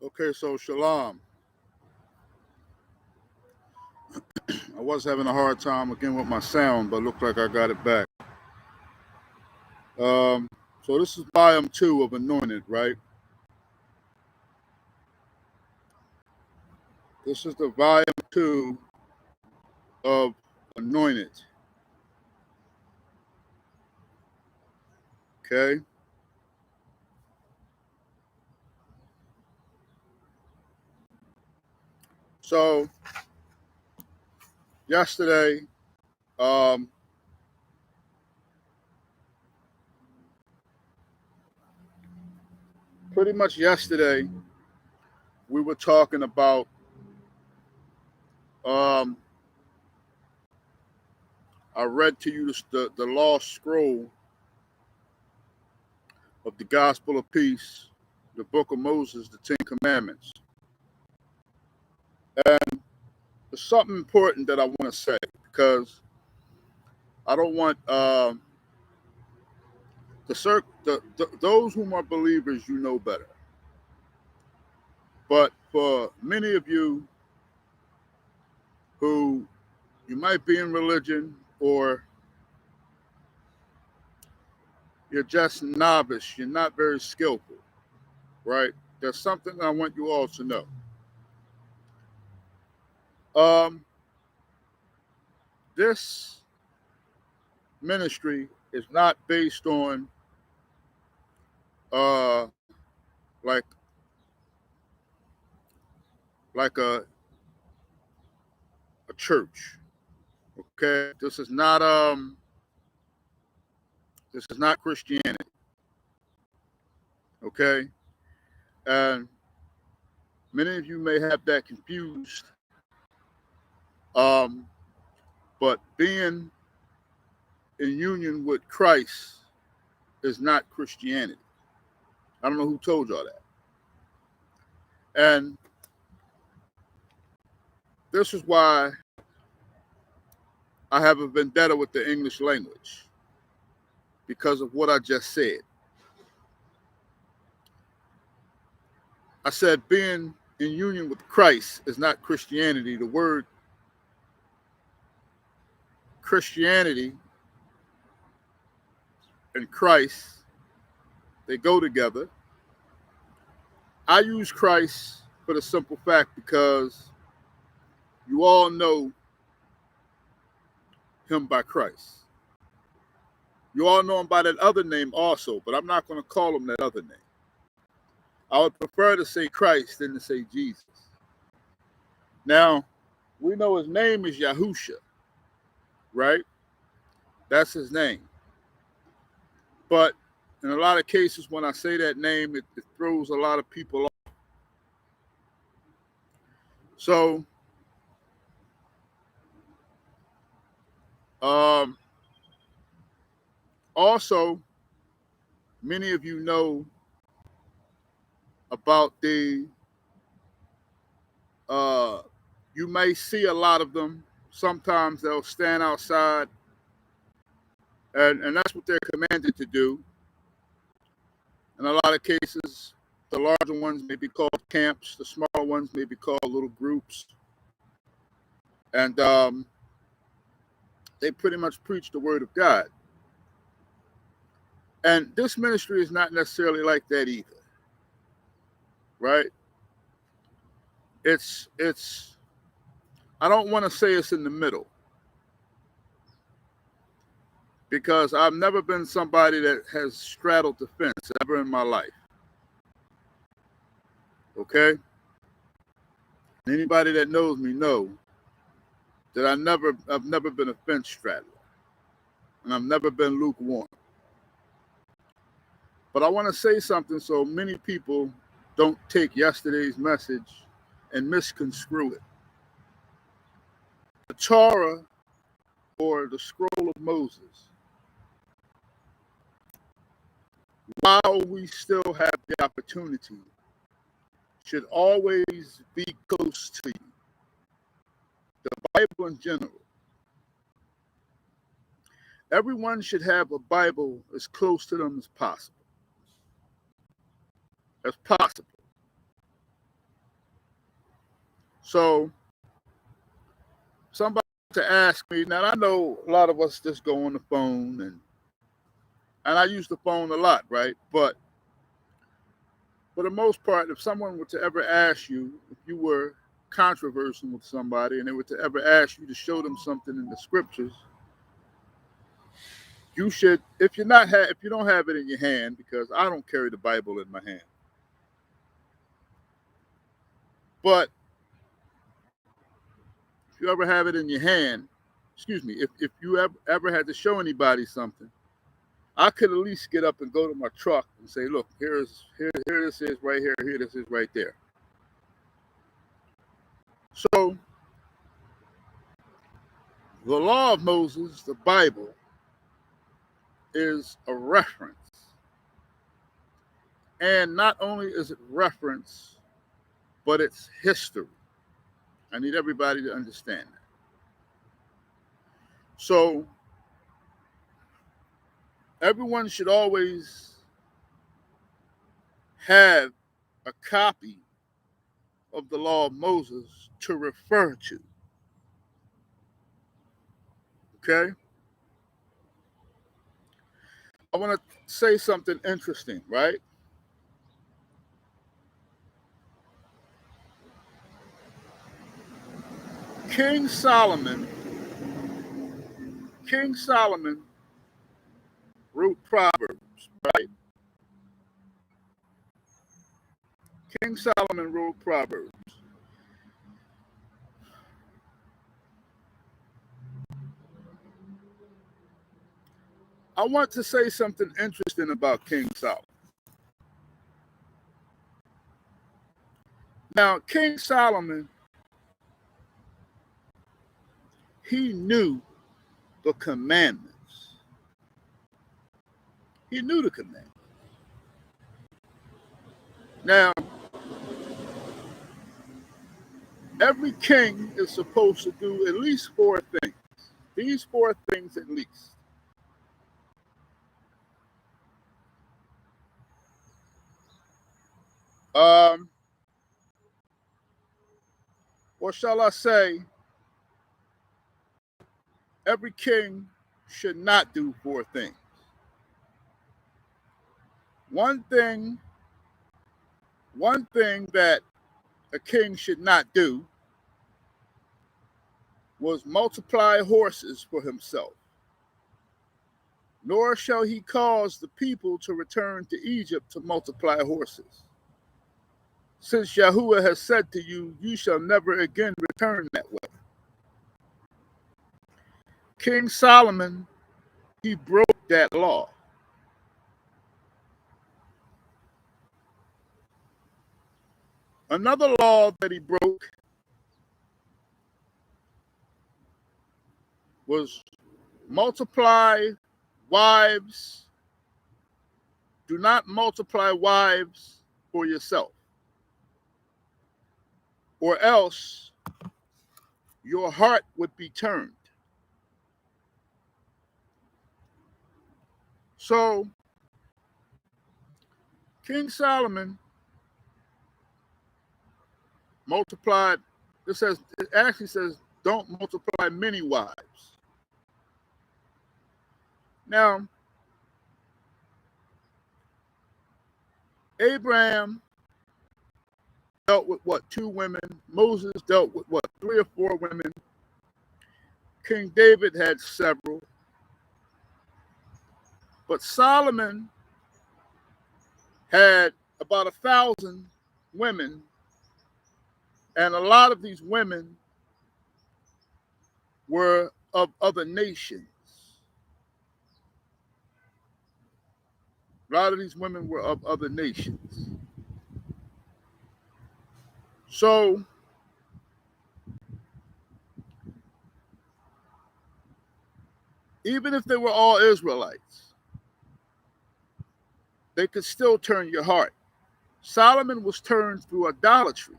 Okay, so Shalom. I was having a hard time again with my sound, but looked like I got it back. So this is volume 2 of Anointed, right? This is the volume 2 of Anointed. Okay. So yesterday, pretty much yesterday, we were talking about I read to you the lost scroll of the Gospel of Peace, the Book of Moses, the Ten Commandments. And there's something important that I want to say because I don't want those whom are believers, you know better. But for many of you who you might be in religion or you're just novice, you're not very skillful, right? There's something I want you all to know. This ministry is not based on uh, like a church. Okay, this is not Christianity. Okay, and many of you may have that confused. But being in union with Christ is not Christianity. I don't know who told y'all that. And this is why I have a vendetta with the English language, because of what I just said. I said being in union with Christ is not Christianity. The word Christianity and Christ, they go together. I use Christ for the simple fact because you all know him by Christ. You all know him by that other name also, but I'm not going to call him that other name. I would prefer to say Christ than to say Jesus. Now, we know his name is Yahusha, right? That's his name. But in a lot of cases, when I say that name, it throws a lot of people off. So, also, many of you know about you may see a lot of them. Sometimes they'll stand outside, and that's what they're commanded to do. In a lot of cases, the larger ones may be called camps. The smaller ones may be called little groups. And they pretty much preach the word of God. And this ministry is not necessarily like that either, right? It's I don't want to say it's in the middle, because I've never been somebody that has straddled the fence ever in my life. Okay? Anybody that knows me know that I've never been a fence straddler, and I've never been lukewarm. But I want to say something so many people don't take yesterday's message and misconstrue it. The Torah, or the scroll of Moses, while we still have the opportunity, should always be close to you. The Bible in general. Everyone should have a Bible as close to them as possible. As possible. So somebody to ask me, now I know a lot of us just go on the phone and I use the phone a lot, right? But for the most part, if someone were to ever ask you, if you were controversial with somebody and they were to ever ask you to show them something in the scriptures, you should, if you don't have it in your hand, because I don't carry the Bible in my hand, but if you ever have it in your hand, excuse me, if you ever had to show anybody something, I could at least get up and go to my truck and say, look, here this is right here this is right there. So the law of Moses, the Bible, is a reference. And not only is it reference, but it's history. I need everybody to understand that. So everyone should always have a copy of the law of Moses to refer to. Okay? I want to say something interesting, right? King Solomon wrote Proverbs, right? King Solomon wrote Proverbs. I want to say something interesting about King Solomon. Now, King Solomon, he knew the commandments. He knew the commandments. Now, every king is supposed to do at least 4 things. These 4 things at least. Or shall I say, every king should not do 4 things. One thing that a king should not do was multiply horses for himself. Nor shall he cause the people to return to Egypt to multiply horses. Since Yahuwah has said to you, you shall never again return that way. King Solomon, he broke that law. Another law that he broke was multiply wives. Do not multiply wives for yourself, or else your heart would be turned. So, King Solomon multiplied, it actually says, don't multiply many wives. Now, Abraham dealt with 2 women. Moses dealt with 3 or 4 women. King David had several. But Solomon had about 1,000 women, and a lot of these women were of other nations. A lot of these women were of other nations. So, even if they were all Israelites, they could still turn your heart. Solomon was turned through idolatry.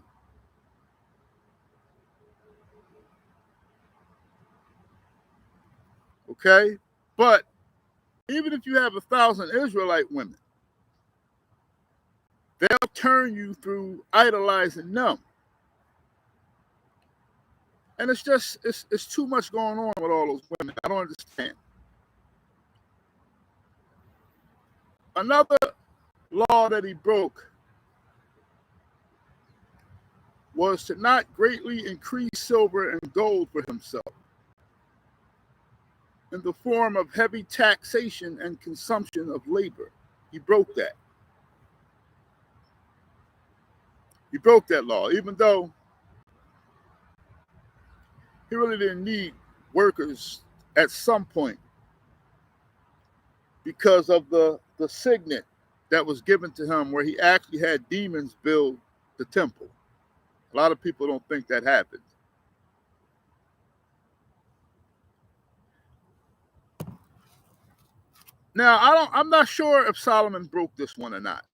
Okay? But even if you have 1,000 Israelite women, they'll turn you through idolizing them. And it's just, it's too much going on with all those women. I don't understand. Another law that he broke was to not greatly increase silver and gold for himself in the form of heavy taxation and consumption of labor. He broke that. He broke that law, even though he really didn't need workers at some point because of the signet that was given to him where he actually had demons build the temple. A lot of people don't think that happened. Now, I'm not sure if Solomon broke this one or not.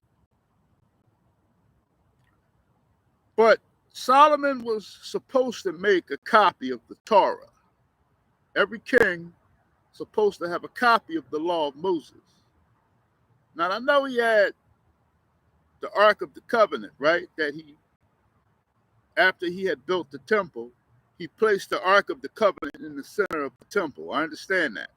But Solomon was supposed to make a copy of the Torah. Every king supposed to have a copy of the law of Moses. Now, I know he had the Ark of the Covenant, right? That he, after he had built the temple, he placed the Ark of the Covenant in the center of the temple. I understand that.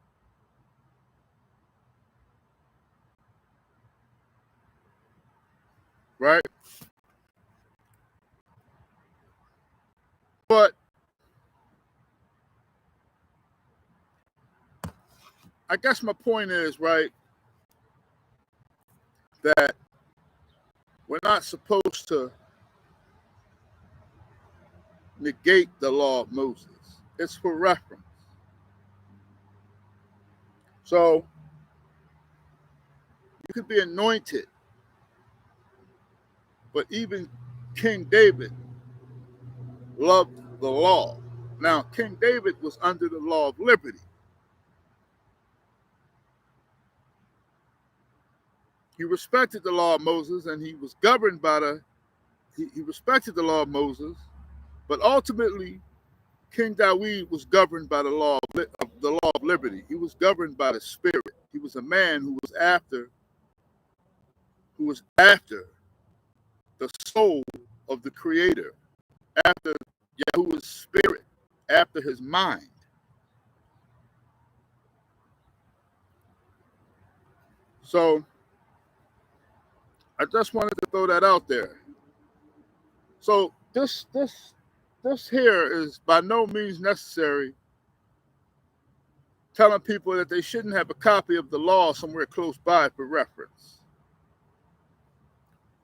Right? But I guess my point is, right, that we're not supposed to negate the law of Moses. It's for reference. So you could be anointed, but even King David loved the law. Now, King David was under the law of liberty. He respected the law of Moses, and he was governed by he respected the law of Moses, but ultimately King David was governed by the law of liberty. He was governed by the Spirit. He was a man who was after the soul of the Creator, after Yahuwah's spirit, after his mind. So I just wanted to throw that out there. So this here is by no means necessary telling people that they shouldn't have a copy of the law somewhere close by for reference.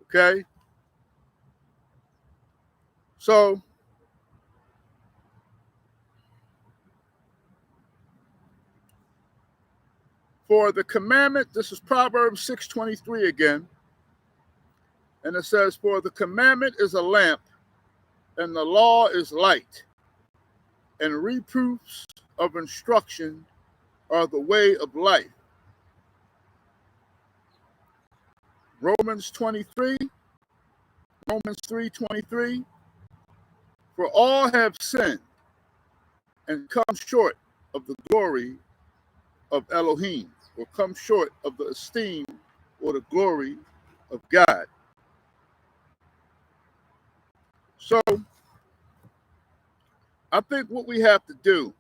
Okay? So for the commandment, this is Proverbs 6:23 again. And it says, for the commandment is a lamp, and the law is light, and reproofs of instruction are the way of life. Romans 3:23, for all have sinned and come short of the glory of Elohim, or come short of the esteem or the glory of God. So I think what we have to do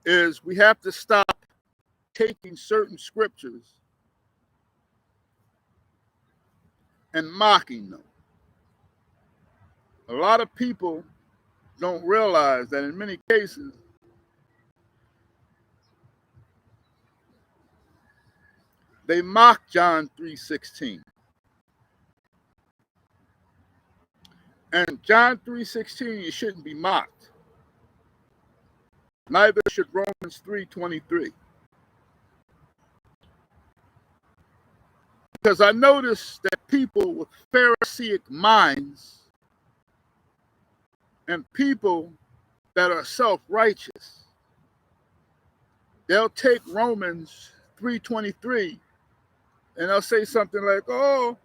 is we have to stop taking certain scriptures and mocking them. A lot of people don't realize that in many cases they mock John 3:16. And John 3:16, you shouldn't be mocked. Neither should Romans 3:23. Because I notice that people with Pharisaic minds and people that are self-righteous, they'll take Romans 3:23 and they'll say something like, oh,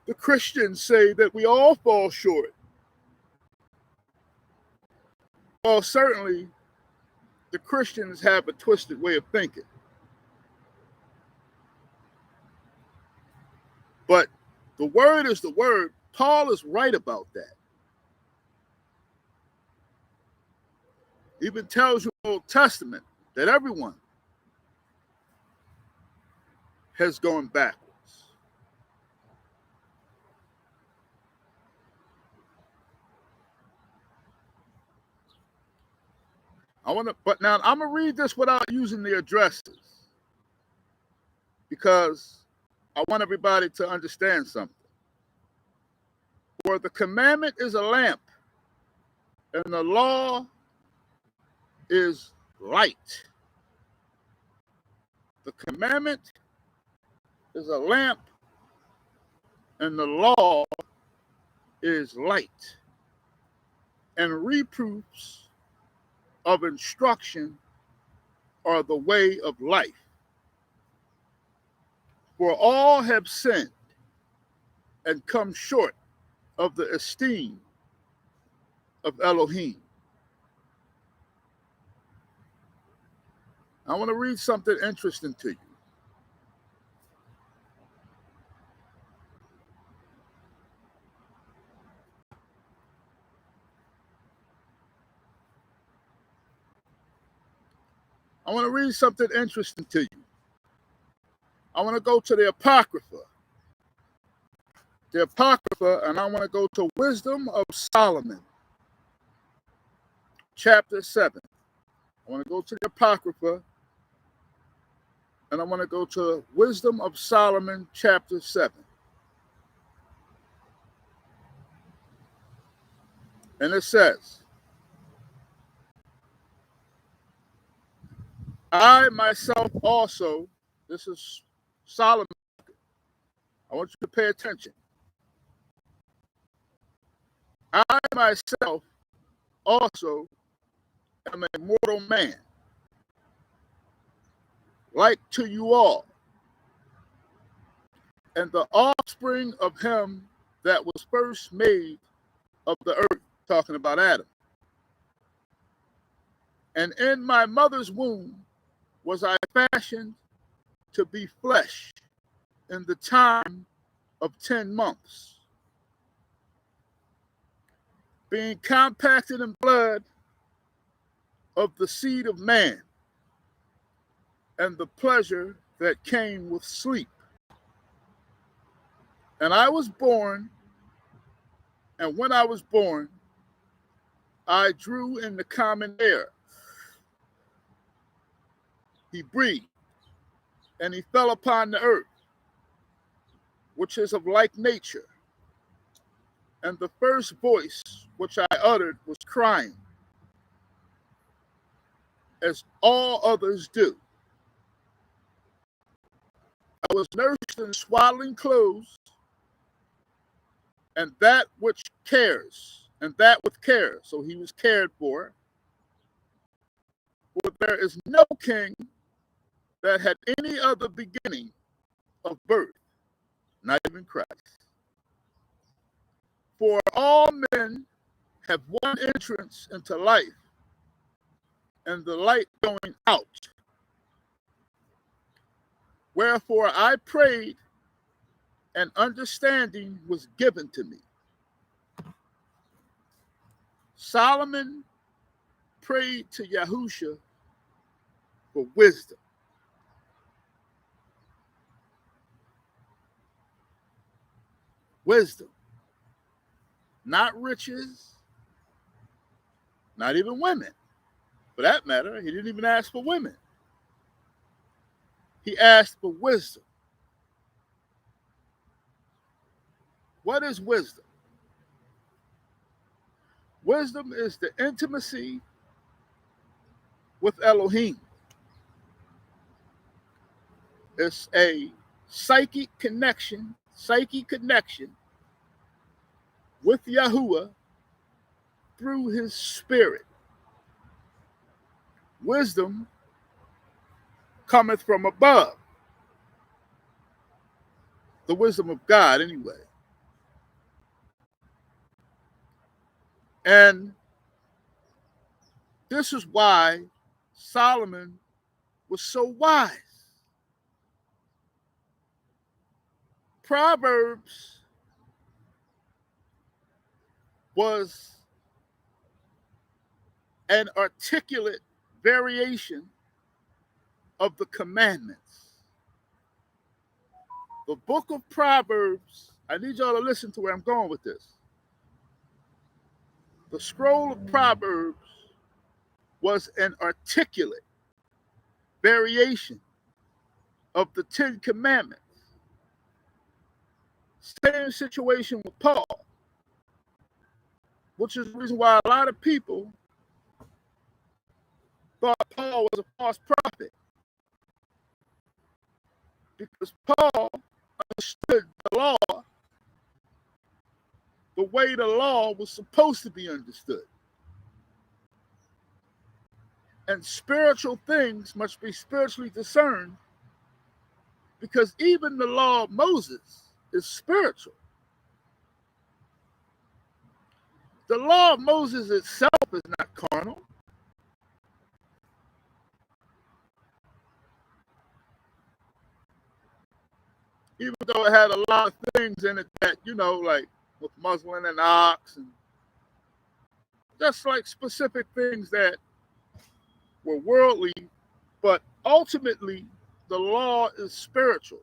the Christians say that we all fall short. Well, certainly the Christians have a twisted way of thinking. But the word is the word. Paul is right about that. Even tells you in the Old Testament that everyone has gone backwards. But now I'm gonna read this without using the addresses because I want everybody to understand something. For the commandment is a lamp, and the law is light. The commandment is a lamp, and the law is light. And reproofs of instruction are the way of life. For all have sinned and come short of the esteem of Elohim. I want to read something interesting to you. I want to read something interesting to you. I want to go to the Apocrypha. The Apocrypha, and I want to go to Wisdom of Solomon, chapter 7. I want to go to the Apocrypha, and I want to go to Wisdom of Solomon, chapter 7. And it says, I myself also, this is Solomon, I want you to pay attention. I myself also am a mortal man, like to you all, and the offspring of him that was first made of the earth, talking about Adam. And in my mother's womb was I fashioned to be flesh in the time of 10 months, being compacted in blood of the seed of man, and the pleasure that came with sleep. And I was born, and when I was born, I drew in the common air. He breathed, and he fell upon the earth, which is of like nature. And the first voice which I uttered was crying, as all others do. I was nursed in swaddling clothes, and that which cares, and that with care. So he was cared for. For there is no king that had any other beginning of birth, not even Christ. For all men have one entrance into life, and the light going out. Wherefore I prayed, and understanding was given to me. Solomon prayed to Yahusha for wisdom. Wisdom. Not riches, not even women. For that matter, he didn't even ask for women. He asked for wisdom. What is wisdom? Wisdom is the intimacy with Elohim. It's a psychic connection with Yahuwah through his spirit. Wisdom cometh from above. The wisdom of God, anyway. And this is why Solomon was so wise. Proverbs was an articulate variation of the commandments. The book of Proverbs, I need y'all to listen to where I'm going with this. The scroll of Proverbs was an articulate variation of the Ten Commandments. Same situation with Paul, which is the reason why a lot of people thought Paul was a false prophet, because Paul understood the law the way the law was supposed to be understood. And spiritual things must be spiritually discerned, because even the law of Moses is spiritual. The law of Moses itself is not carnal. Even though it had a lot of things in it that, like with muzzling an ox, and just like specific things that were worldly, but ultimately the law is spiritual.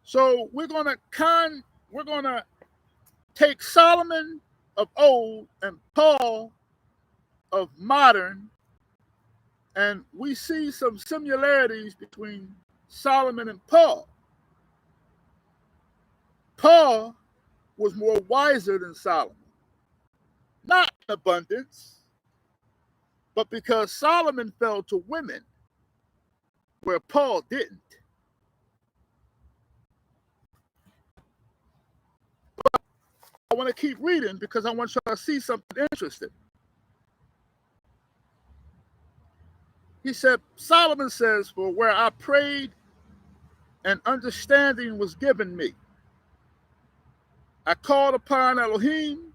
So we're gonna take Solomon of old and Paul of modern, and we see some similarities between Solomon and Paul. Paul was more wiser than Solomon, not in abundance, but because Solomon fell to women where Paul didn't. But I want to keep reading because I want y'all to see something interesting. He said, Solomon says, "For where I prayed and understanding was given me, I called upon Elohim,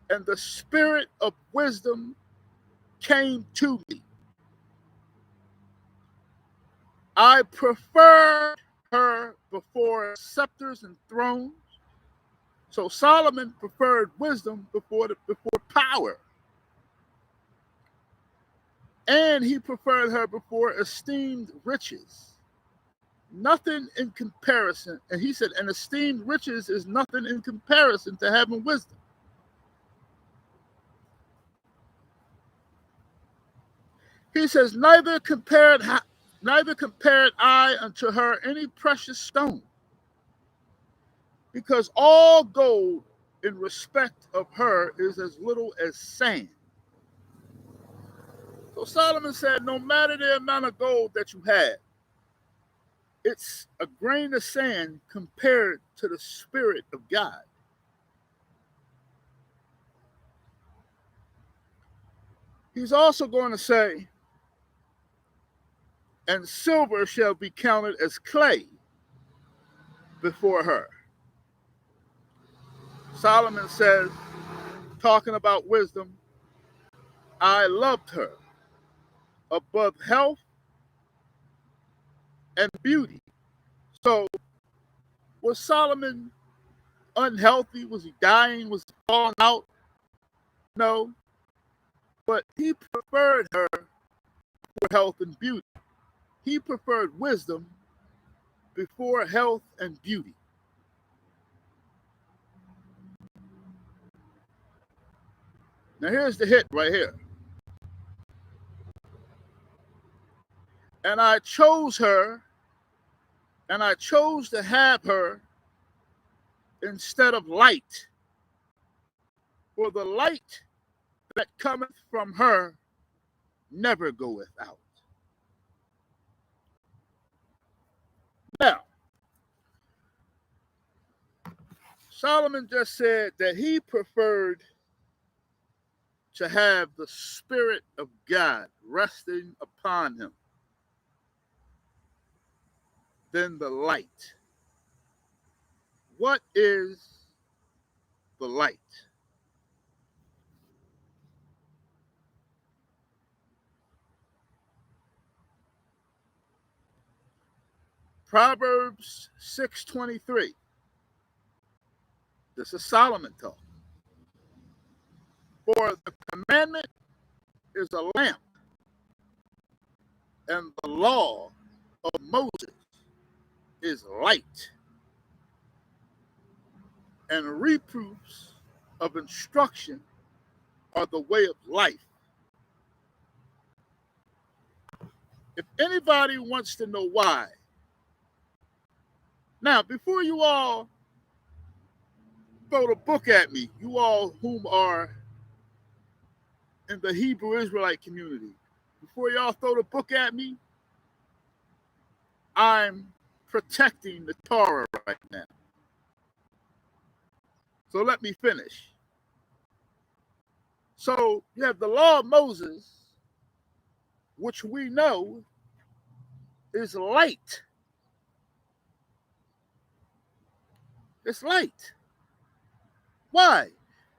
and the spirit of wisdom came to me. I preferred her before scepters and thrones." So Solomon preferred wisdom before power. And he preferred her before esteemed riches. Nothing in comparison. And he said, and esteemed riches is nothing in comparison to having wisdom. He says, neither compared I unto her any precious stone, because all gold in respect of her is as little as sand. So Solomon said, no matter the amount of gold that you have, it's a grain of sand compared to the Spirit of God. He's also going to say, and silver shall be counted as clay before her. Solomon says, talking about wisdom, I loved her above health and beauty. So was Solomon unhealthy? Was he dying? Was he falling out? No. But he preferred her for health and beauty. He preferred wisdom before health and beauty. Now here's the hit right here. And I chose her, and I chose to have her instead of light. For the light that cometh from her never goeth out. Now, Solomon just said that he preferred to have the Spirit of God resting upon him than the light. What is the light? Proverbs 6:23. This is Solomon talk. For the commandment is a lamp, and the law of Moses is light, and reproofs of instruction are the way of life. If anybody wants to know why, now before you all throw the book at me, you all whom are in the Hebrew Israelite community, before y'all throw the book at me, I'm protecting the Torah right now. So let me finish. So you have the law of Moses, which we know is light. It's light. Why?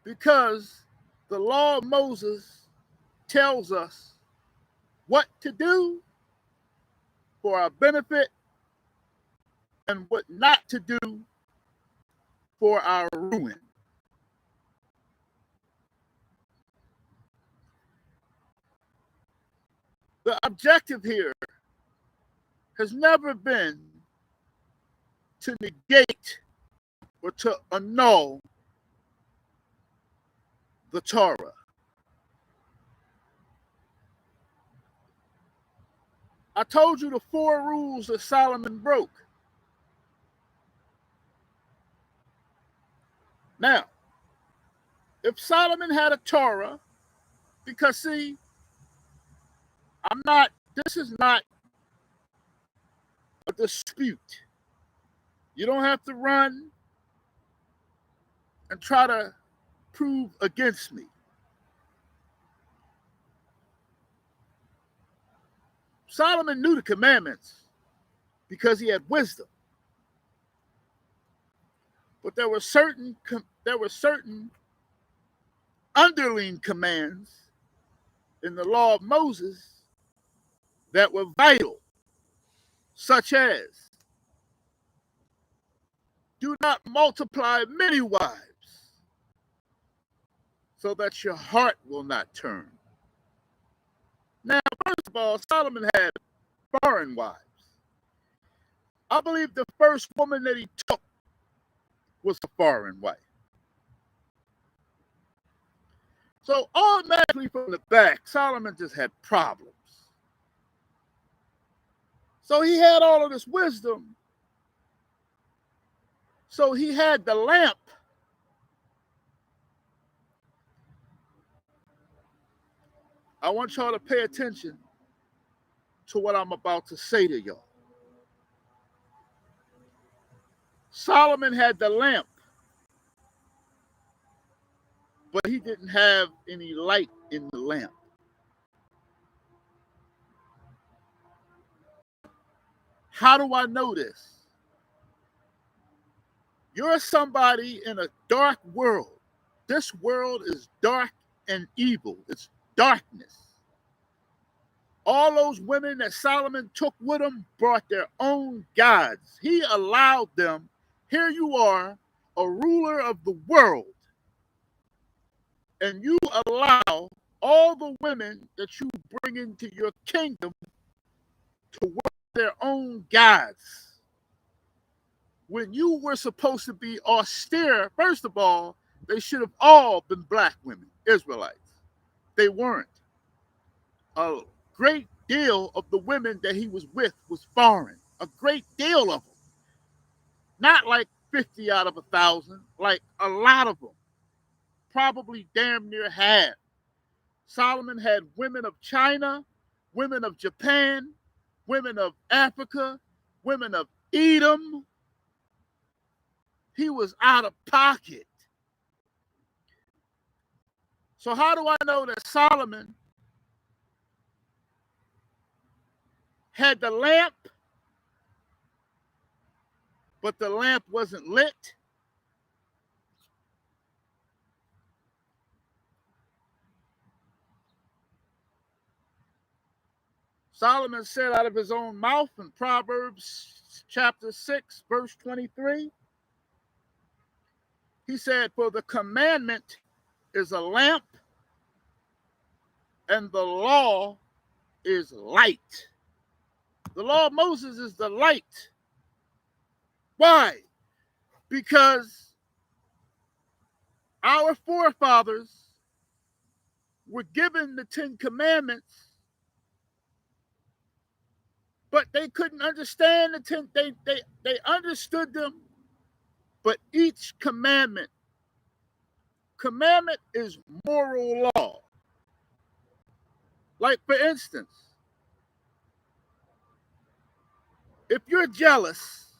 Because the law of Moses tells us what to do for our benefit and what not to do for our ruin. The objective here has never been to negate or to annul the Torah. I told you the 4 rules that Solomon broke. Now, if Solomon had a Torah, because see, this is not a dispute. You don't have to run and try to prove against me. Solomon knew the commandments because he had wisdom. But there were certain underlying commands in the law of Moses that were vital, such as do not multiply many wives so that your heart will not turn. Now, first of all, Solomon had foreign wives. I believe the first woman that he took was a foreign wife. So automatically from the back, Solomon just had problems. So he had all of this wisdom. So he had the lamp. I want y'all to pay attention to what I'm about to say to y'all. Solomon had the lamp, but he didn't have any light in the lamp. How do I know this? You're somebody in a dark world. This world is dark and evil. It's darkness. All those women that Solomon took with him brought their own gods. He allowed them. Here you are, a ruler of the world, and you allow all the women that you bring into your kingdom to worship their own gods. When you were supposed to be austere, first of all, they should have all been black women, Israelites. They weren't. A great deal of the women that he was with was foreign. A great deal of them. Not like 50 out of 1,000, like a lot of them. Probably damn near half. Solomon had women of China, women of Japan, women of Africa, women of Edom. He was out of pocket. So how do I know that Solomon had the lamp, but the lamp wasn't lit? Solomon said out of his own mouth in Proverbs chapter 6, verse 23, He said, for the commandment is a lamp and the law is light. The law of Moses is the light. Why? Because our forefathers were given the 10 commandments, but they couldn't understand the 10. They understood them, but each commandment is moral law. Like, for instance, if you're jealous,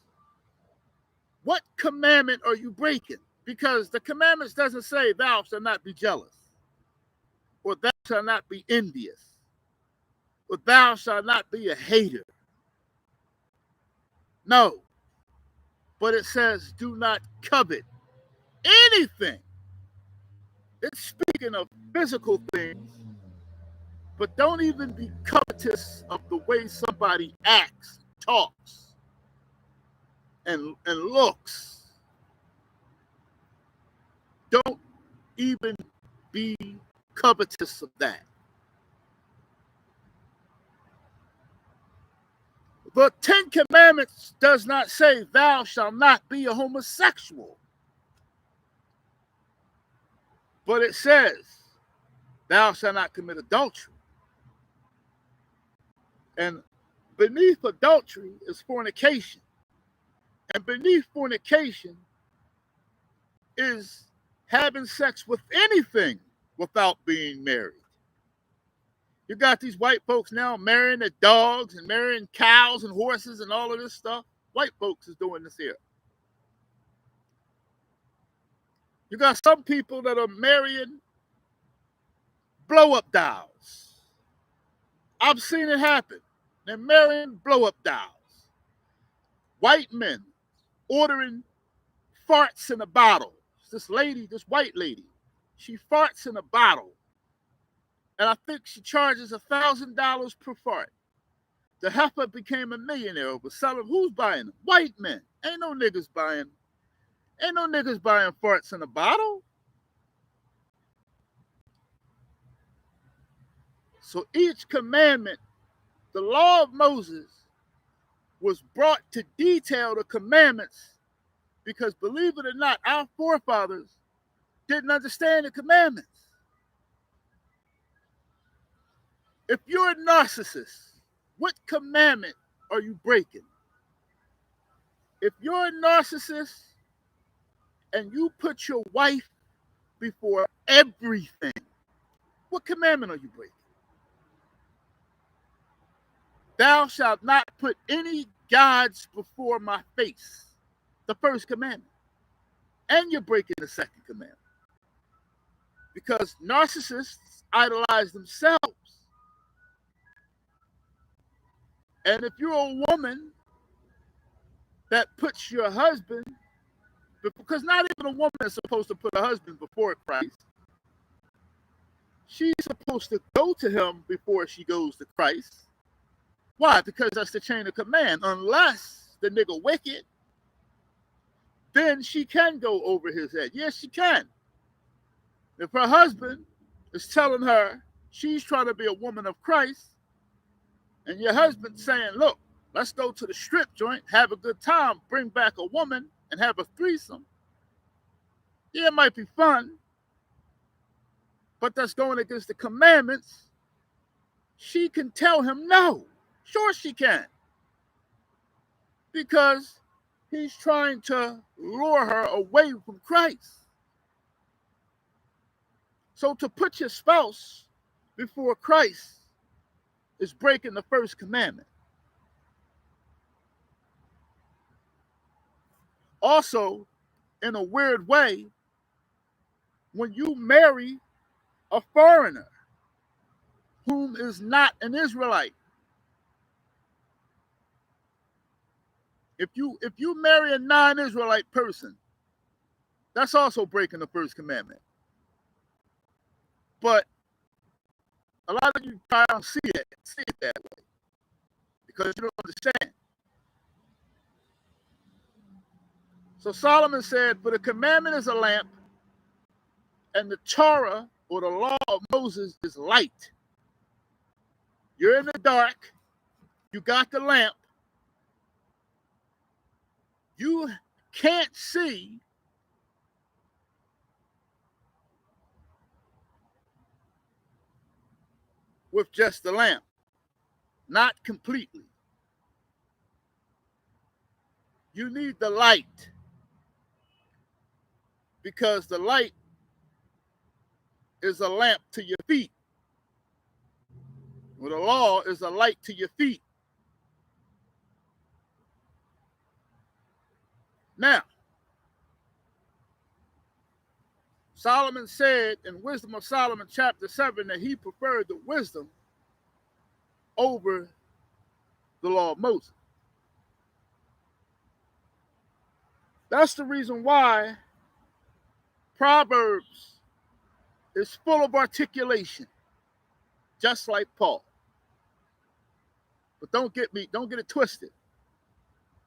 what commandment are you breaking? Because the commandments doesn't say thou shalt not be jealous, or thou shalt not be envious, or thou shalt not be a hater. No, but it says do not covet anything. It's speaking of physical things, but don't even be covetous of the way somebody acts, talks, and looks. Don't even be covetous of that. The 10 Commandments does not say thou shalt not be a homosexual. But it says thou shalt not commit adultery. And beneath adultery is fornication. And beneath fornication is having sex with anything without being married. You got these white folks now marrying their dogs and marrying cows and horses and all of this stuff. White folks is doing this here. You got some people that are marrying blow-up dolls. I've seen it happen. They're marrying blow-up dolls. White men ordering farts in a bottle. This white lady, she farts in a bottle. And I think she charges $1,000 per fart. The heifer became a millionaire over selling. Who's buying them? White men. Ain't no niggas buying farts in a bottle. So each commandment, the law of Moses, was brought to detail the commandments because, believe it or not, our forefathers didn't understand the commandments. If you're a narcissist, what commandment are you breaking? If you're a narcissist and you put your wife before everything, what commandment are you breaking? Thou shalt not put any gods before my face. The first commandment. And you're breaking the second commandment. Because narcissists idolize themselves. And if you're a woman that puts your husband, because not even a woman is supposed to put her husband before Christ. She's supposed to go to him before she goes to Christ. Why? Because that's the chain of command. Unless the nigga wicked, then she can go over his head. Yes, she can. If her husband is telling her she's trying to be a woman of Christ, and your husband's saying, look, let's go to the strip joint, have a good time, bring back a woman, and have a threesome. Yeah, it might be fun, but that's going against the commandments. She can tell him no. Sure she can. Because he's trying to lure her away from Christ. So to put your spouse before Christ is breaking the first commandment. Also, in a weird way, when you marry a foreigner whom is not an Israelite, if you marry a non-Israelite person, that's also breaking the first commandment. But a lot of you probably don't see it that way because you don't understand. So Solomon said, for the commandment is a lamp, and the Torah, or the law of Moses, is light. You're in the dark. You got the lamp. You can't see with just the lamp. Not completely. You need the light, because the light is a lamp to your feet. Well, the law is a light to your feet. Now, Solomon said in Wisdom of Solomon chapter 7 that he preferred the wisdom over the law of Moses. That's the reason why Proverbs is full of articulation, just like Paul. But don't get it twisted.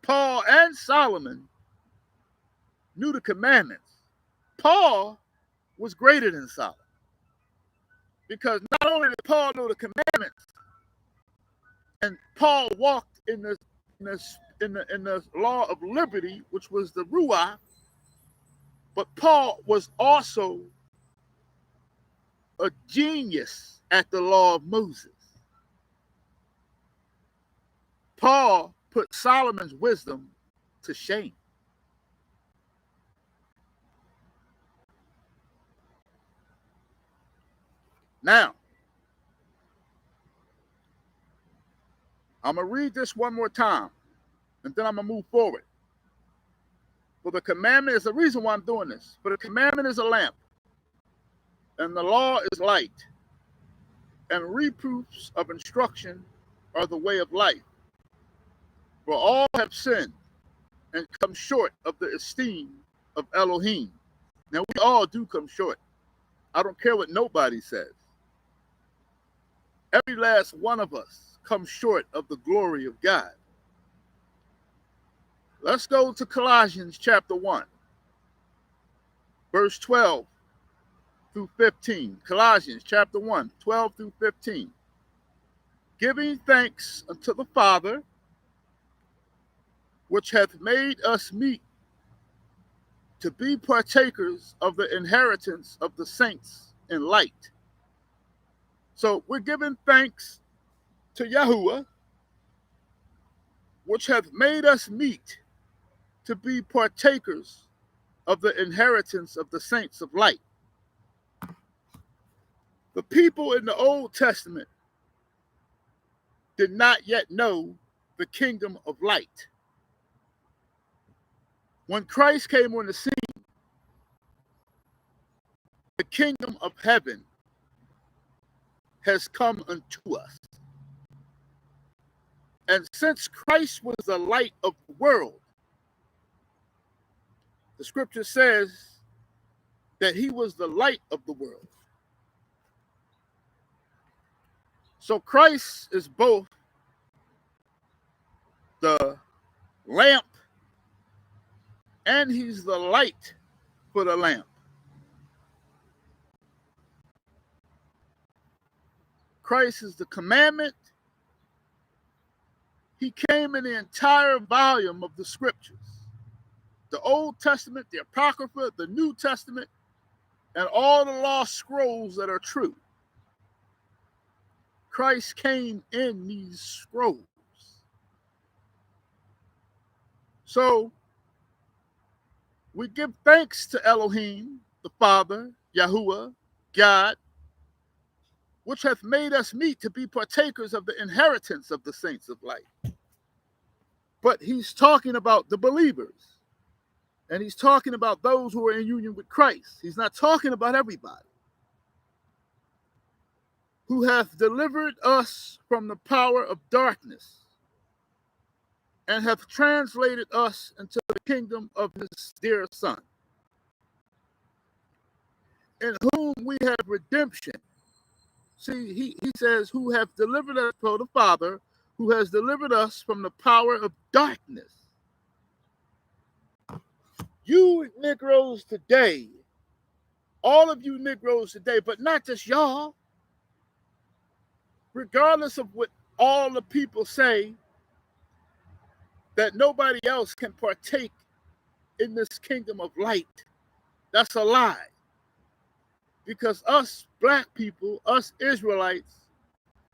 Paul and Solomon knew the commandments. Paul was greater than Solomon, because not only did Paul know the commandments, and Paul walked in the law of liberty, which was the Ruach, but Paul was also a genius at the law of Moses. Paul put Solomon's wisdom to shame. Now, I'm going to read this one more time, and then I'm going to move forward. For the commandment is the reason why I'm doing this. For the commandment is a lamp, and the law is light, and reproofs of instruction are the way of life. For all have sinned and come short of the esteem of Elohim. Now, we all do come short. I don't care what nobody says. Every last one of us comes short of the glory of God. Let's go to Colossians chapter 1, verse 12 through 15. Colossians chapter 1, 12 through 15. Giving thanks unto the Father, which hath made us meet to be partakers of the inheritance of the saints in light. So we're giving thanks to Yahuwah, which hath made us meet to be partakers of the inheritance of the saints of light. The people in the Old Testament did not yet know the kingdom of light. When Christ came on the scene, the kingdom of heaven has come unto us. And since Christ was the light of the world, the scripture says that he was the light of the world. So Christ is both the lamp and he's the light for the lamp. Christ is the commandment. He came in the entire volume of the scriptures. The Old Testament, the Apocrypha, the New Testament, and all the lost scrolls that are true. Christ came in these scrolls. So we give thanks to Elohim, the Father, Yahuwah, God, which hath made us meet to be partakers of the inheritance of the saints of light. But he's talking about the believers. And he's talking about those who are in union with Christ. He's not talking about everybody. Who hath delivered us from the power of darkness and hath translated us into the kingdom of his dear Son, in whom we have redemption. See, he says, who have delivered us from the Father, who has delivered us from the power of darkness You Negroes today, all of you Negroes today, but not just y'all, regardless of what all the people say, that nobody else can partake in this kingdom of light. That's a lie. Because us black people, us Israelites,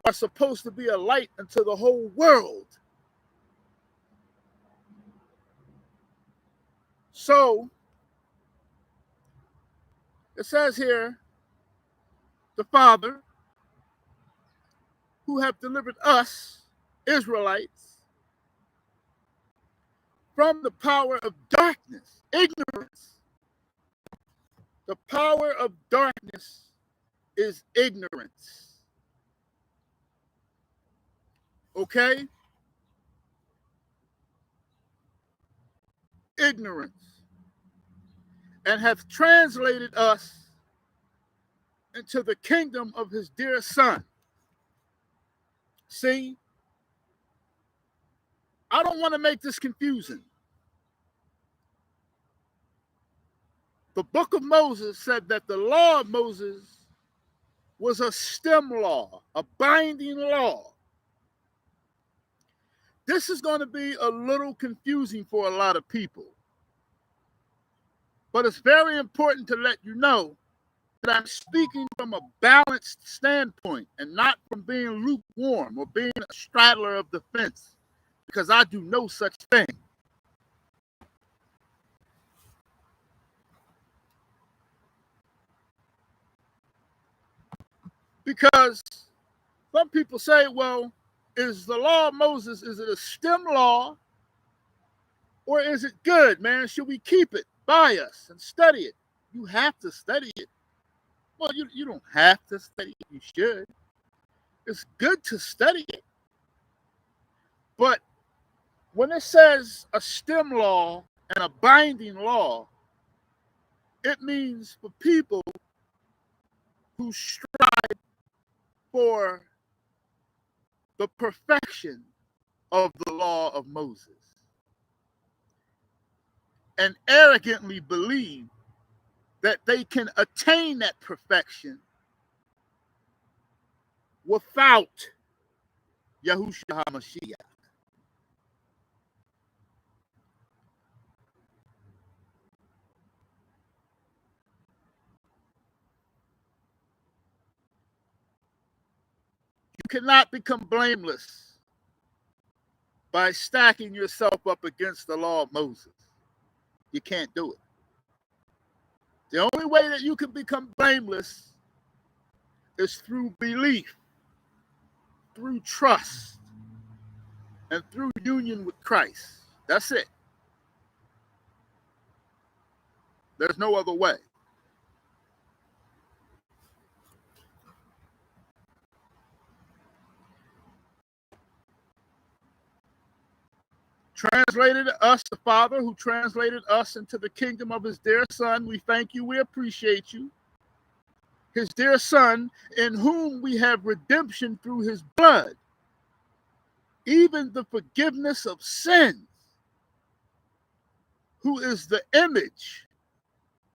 are supposed to be a light unto the whole world. So, it says here, the Father, who have delivered us, Israelites, from the power of darkness, ignorance. The power of darkness is ignorance. Okay? Ignorance. And have translated us into the kingdom of his dear Son. See? I don't want to make this confusing. The book of Moses said that the law of Moses was a stem law, a binding law. This is going to be a little confusing for a lot of people. But it's very important to let you know that I'm speaking from a balanced standpoint and not from being lukewarm or being a straddler of the fence, because I do no such thing. Because some people say, well, is the law of Moses, is it a stem law or is it good, man? Should we keep it by us and study it? You have to study it. Well, you don't have to study it. You should. It's good to study it. But when it says a stem law and a binding law, it means for people who strive for the perfection of the law of Moses and arrogantly believe that they can attain that perfection without Yahushua HaMashiach. You cannot become blameless by stacking yourself up against the law of Moses. You can't do it. The only way that you can become blameless is through belief, through trust, and through union with Christ. That's it. There's no other way. Translated us, the Father, who translated us into the kingdom of his dear Son. We thank you. We appreciate you. His dear Son, in whom we have redemption through his blood, even the forgiveness of sins, who is the image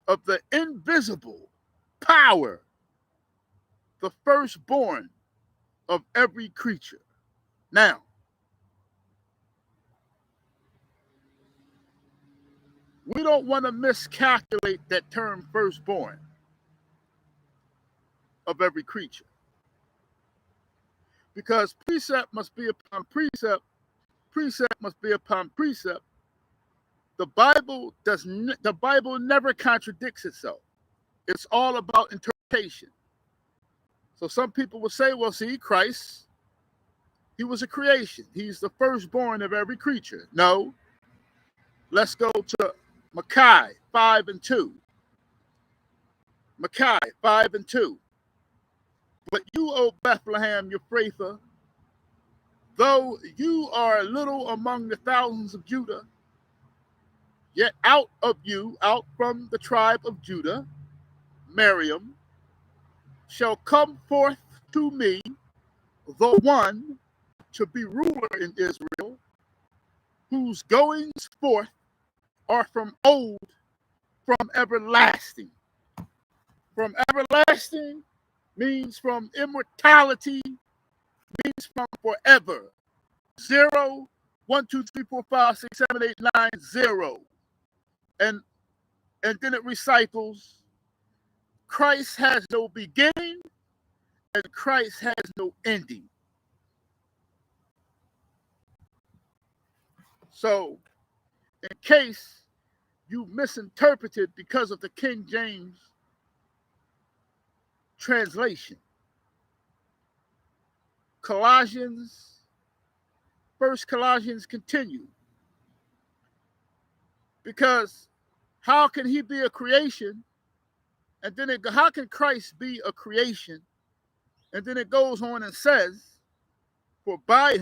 of the invisible power, the firstborn of every creature. Now, we don't want to miscalculate that term firstborn of every creature, because precept must be upon precept, precept must be upon precept. The Bible never contradicts itself. It's all about interpretation. So some people will say, well, see, Christ, he was a creation. He's the firstborn of every creature. No. Let's go to Micah 5:2. Micah 5:2. But you, O Bethlehem, Ephrathah, though you are little among the thousands of Judah, yet out of you, out from the tribe of Judah, Miriam, shall come forth to me the one to be ruler in Israel, whose goings forth are from old, from everlasting. From everlasting means from immortality, means from forever. 0, 1, 2, 3, 4, 5, 6, 7, 8, 9, 0. And then it recycles. Christ has no beginning and Christ has no ending. So, in case you misinterpreted because of the King James translation, First Colossians continue. Because how can he be a creation? And then how can Christ be a creation? And then it goes on and says, for by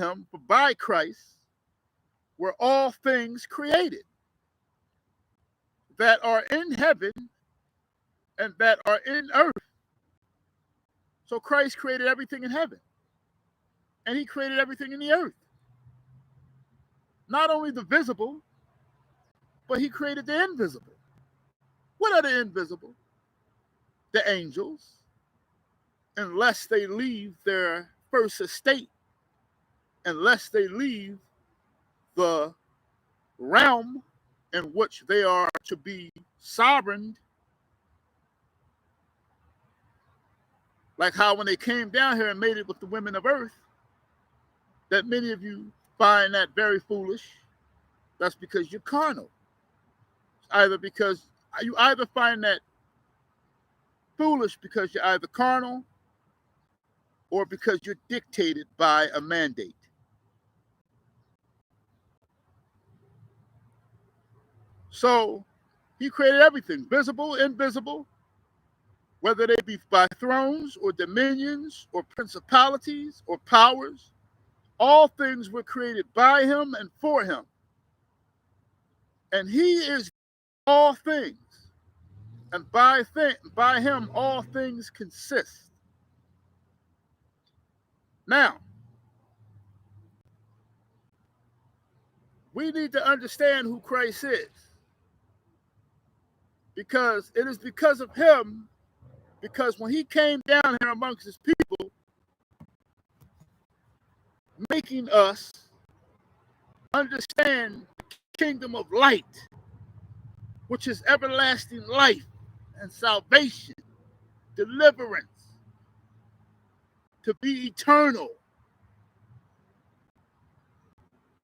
Christ, were all things created that are in heaven and that are in earth. So Christ created everything in heaven and he created everything in the earth. Not only the visible, but he created the invisible. What are the invisible? The angels, unless they leave their first estate, unless they leave the realm in which they are to be sovereign. Like how when they came down here and made it with the women of earth, that many of you find that very foolish. That's because you're carnal. Either because you either find that foolish because you're either carnal or because you're dictated by a mandate. So he created everything, visible, invisible, whether they be by thrones or dominions or principalities or powers. All things were created by him and for him. And he is all things. And by him all things consist. Now, we need to understand who Christ is. Because it is because of him, because when he came down here amongst his people, making us understand the kingdom of light, which is everlasting life and salvation, deliverance, to be eternal.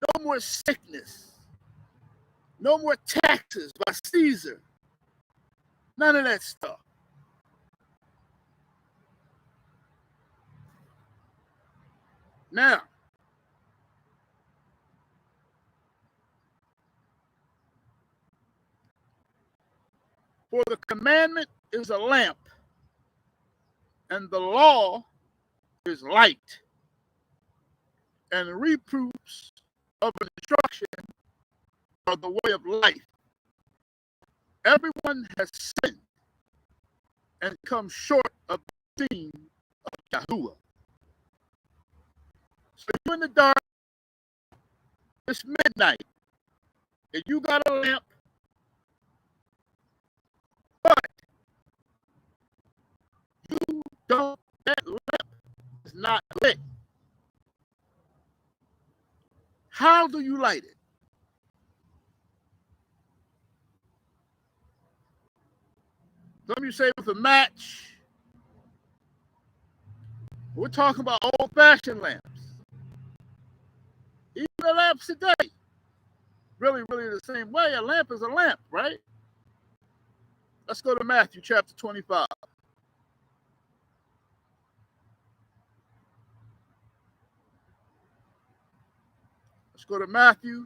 No more sickness. No more taxes by Caesar. None of that stuff. Now, for the commandment is a lamp, and the law is light, and reproofs of instruction are the way of life. Everyone has sinned and come short of the theme of Yahuwah. So you're in the dark, it's midnight, and you got a lamp, but that lamp is not lit. How do you light it? Some of you say with a match. We're talking about old-fashioned lamps. Even the lamps today, really the same way. A lamp is a lamp, right? Let's go to Matthew chapter 25. Let's go to Matthew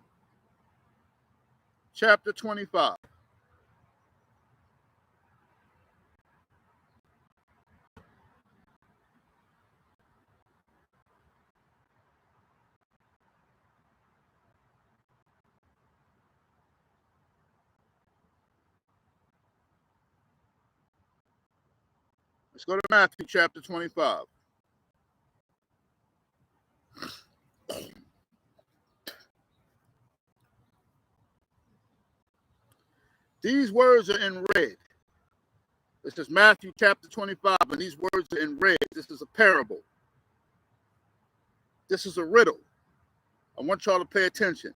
chapter 25. Let's go to Matthew chapter 25. These words are in red. This is Matthew chapter 25, and these words are in red. This is a parable. This is a riddle. I want y'all to pay attention.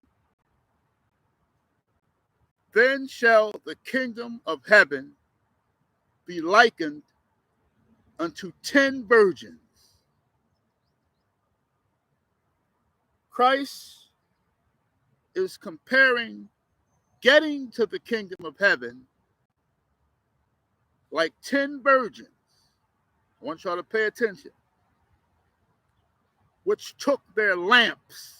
Then shall the kingdom of heaven be likened unto 10 virgins. Christ is comparing getting to the kingdom of heaven like 10 virgins. I want y'all to pay attention. Which took their lamps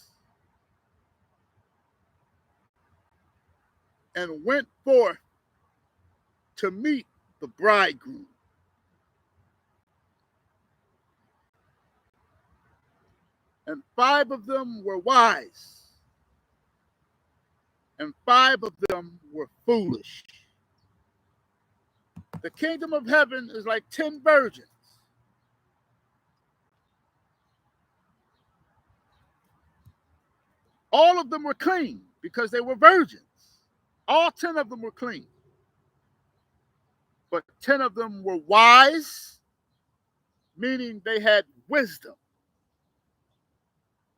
and went forth to meet the bridegroom. And 5 of them were wise, and 5 of them were foolish. The kingdom of heaven is like 10 virgins. All of them were clean because they were virgins. All 10 of them were clean. But 10 of them were wise, meaning they had wisdom,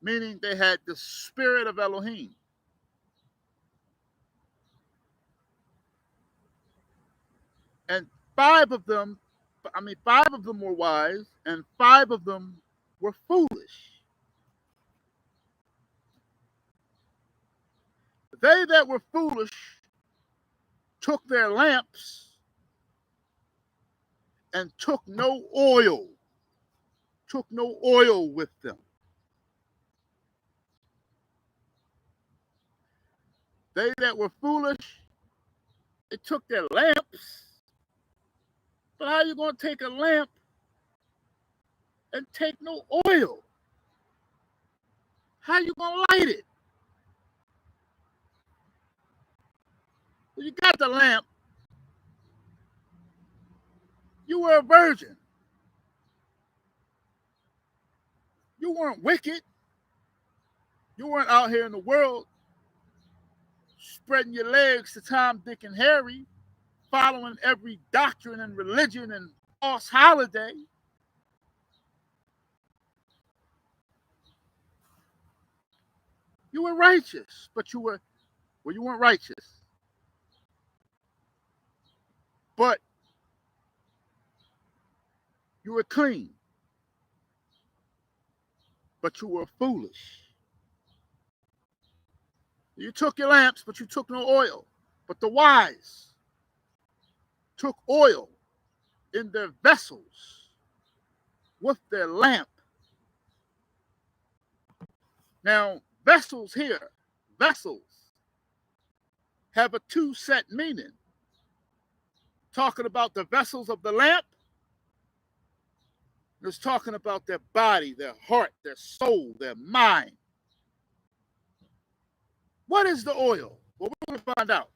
meaning they had the spirit of Elohim. And 5 of them were wise, and 5 of them were foolish. They that were foolish took their lamps and took no oil with them. They that were foolish, they took their lamps. But how are you going to take a lamp and take no oil? How are you going to light it? Well, you got the lamp. You were a virgin. You weren't wicked. You weren't out here in the world spreading your legs to Tom, Dick, and Harry, following every doctrine and religion and false holiday. You were righteous, but you weren't righteous. But you were clean, but you were foolish. You took your lamps, but you took no oil. But the wise took oil in their vessels with their lamp. Now, vessels have a 2-set meaning. Talking about the vessels of the lamp, it's talking about their body, their heart, their soul, their mind. What is the oil? Well, we're going to find out.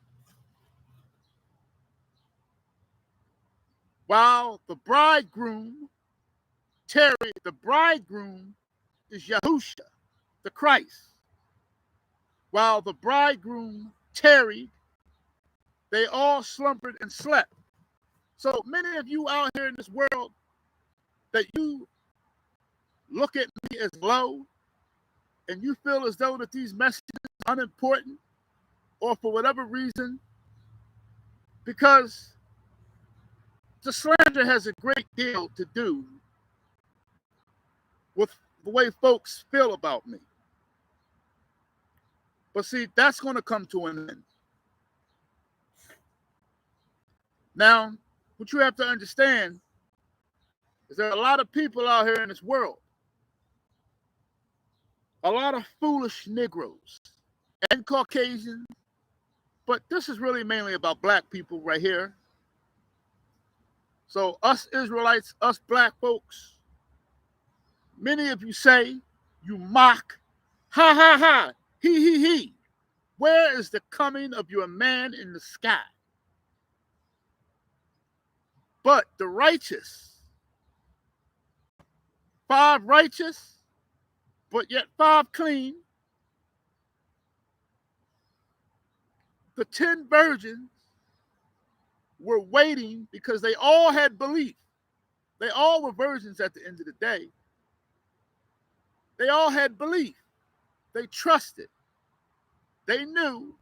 While the bridegroom tarried, the bridegroom is Yahusha, the Christ. While the bridegroom tarried, they all slumbered and slept. So many of you out here in this world that you look at me as low and you feel as though that these messages are unimportant or for whatever reason, because the slander has a great deal to do with the way folks feel about me. But see, that's going to come to an end. Now, what you have to understand is there are a lot of people out here in this world, a lot of foolish Negroes and Caucasians, but this is really mainly about black people right here. So us Israelites, us black folks, many of you say, you mock, ha ha ha, he. Where is the coming of your man in the sky? But the righteous, 5 righteous, but yet 5 clean, the 10 virgins were waiting because they all had belief. They all were virgins at the end of the day. They all had belief. They trusted. They knew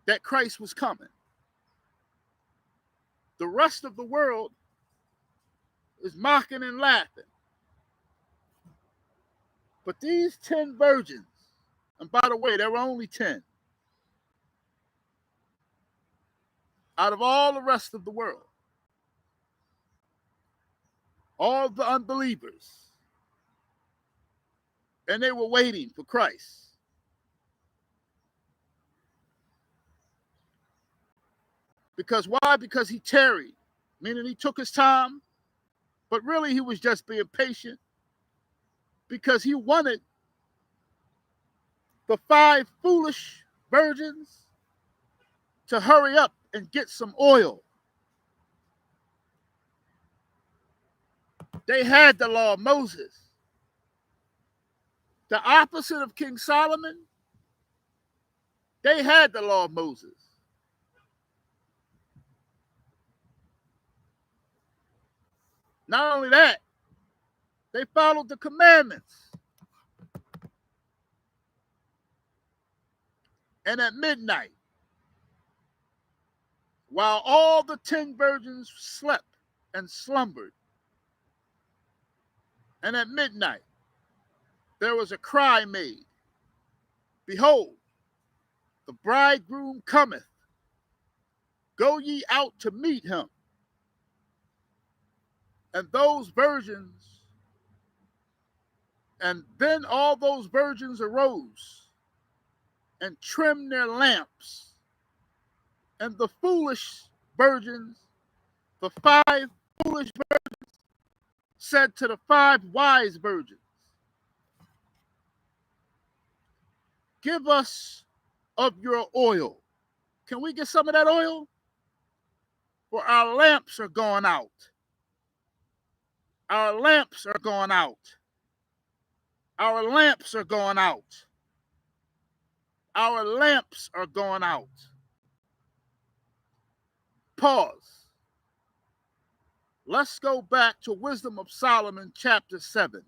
that Christ was coming. The rest of the world is mocking and laughing. But these 10 virgins, and by the way, there were only 10 out of all the rest of the world, all the unbelievers, and they were waiting for Christ. Because why? Because he tarried, meaning he took his time, but really he was just being patient because he wanted the 5 foolish virgins to hurry up and get some oil. They had the law of Moses. The opposite of King Solomon, they had the law of Moses. Not only that, they followed the commandments. And at midnight, while all the 10 virgins slept and slumbered, and at midnight, there was a cry made, "Behold, the bridegroom cometh. Go ye out to meet him." And those virgins, and then all those virgins arose and trimmed their lamps. And the foolish virgins, the 5 foolish virgins, said to the 5 wise virgins, "Give us of your oil." Can we get some of that oil? For our lamps are going out. Our lamps are going out. Our lamps are going out. Our lamps are going out. Pause. Let's go back to Wisdom of Solomon, chapter 7.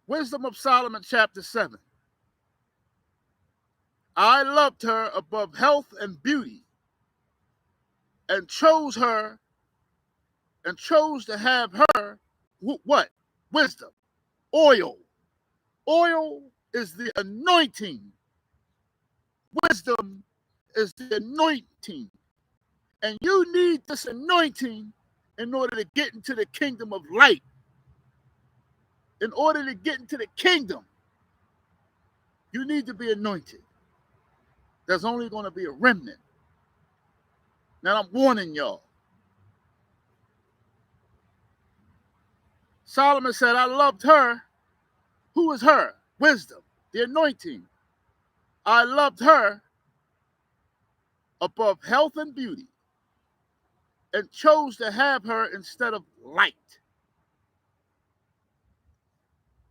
Wisdom of Solomon, chapter 7. I loved her above health and beauty, and chose her, and chose to have her, what? Wisdom. Oil. Oil is the anointing. Wisdom is the anointing. And you need this anointing in order to get into the kingdom of light. In order to get into the kingdom, you need to be anointed. There's only going to be a remnant. Now I'm warning y'all. Solomon said, I loved her. Who is her? Wisdom, the anointing. I loved her above health and beauty, and chose to have her instead of light.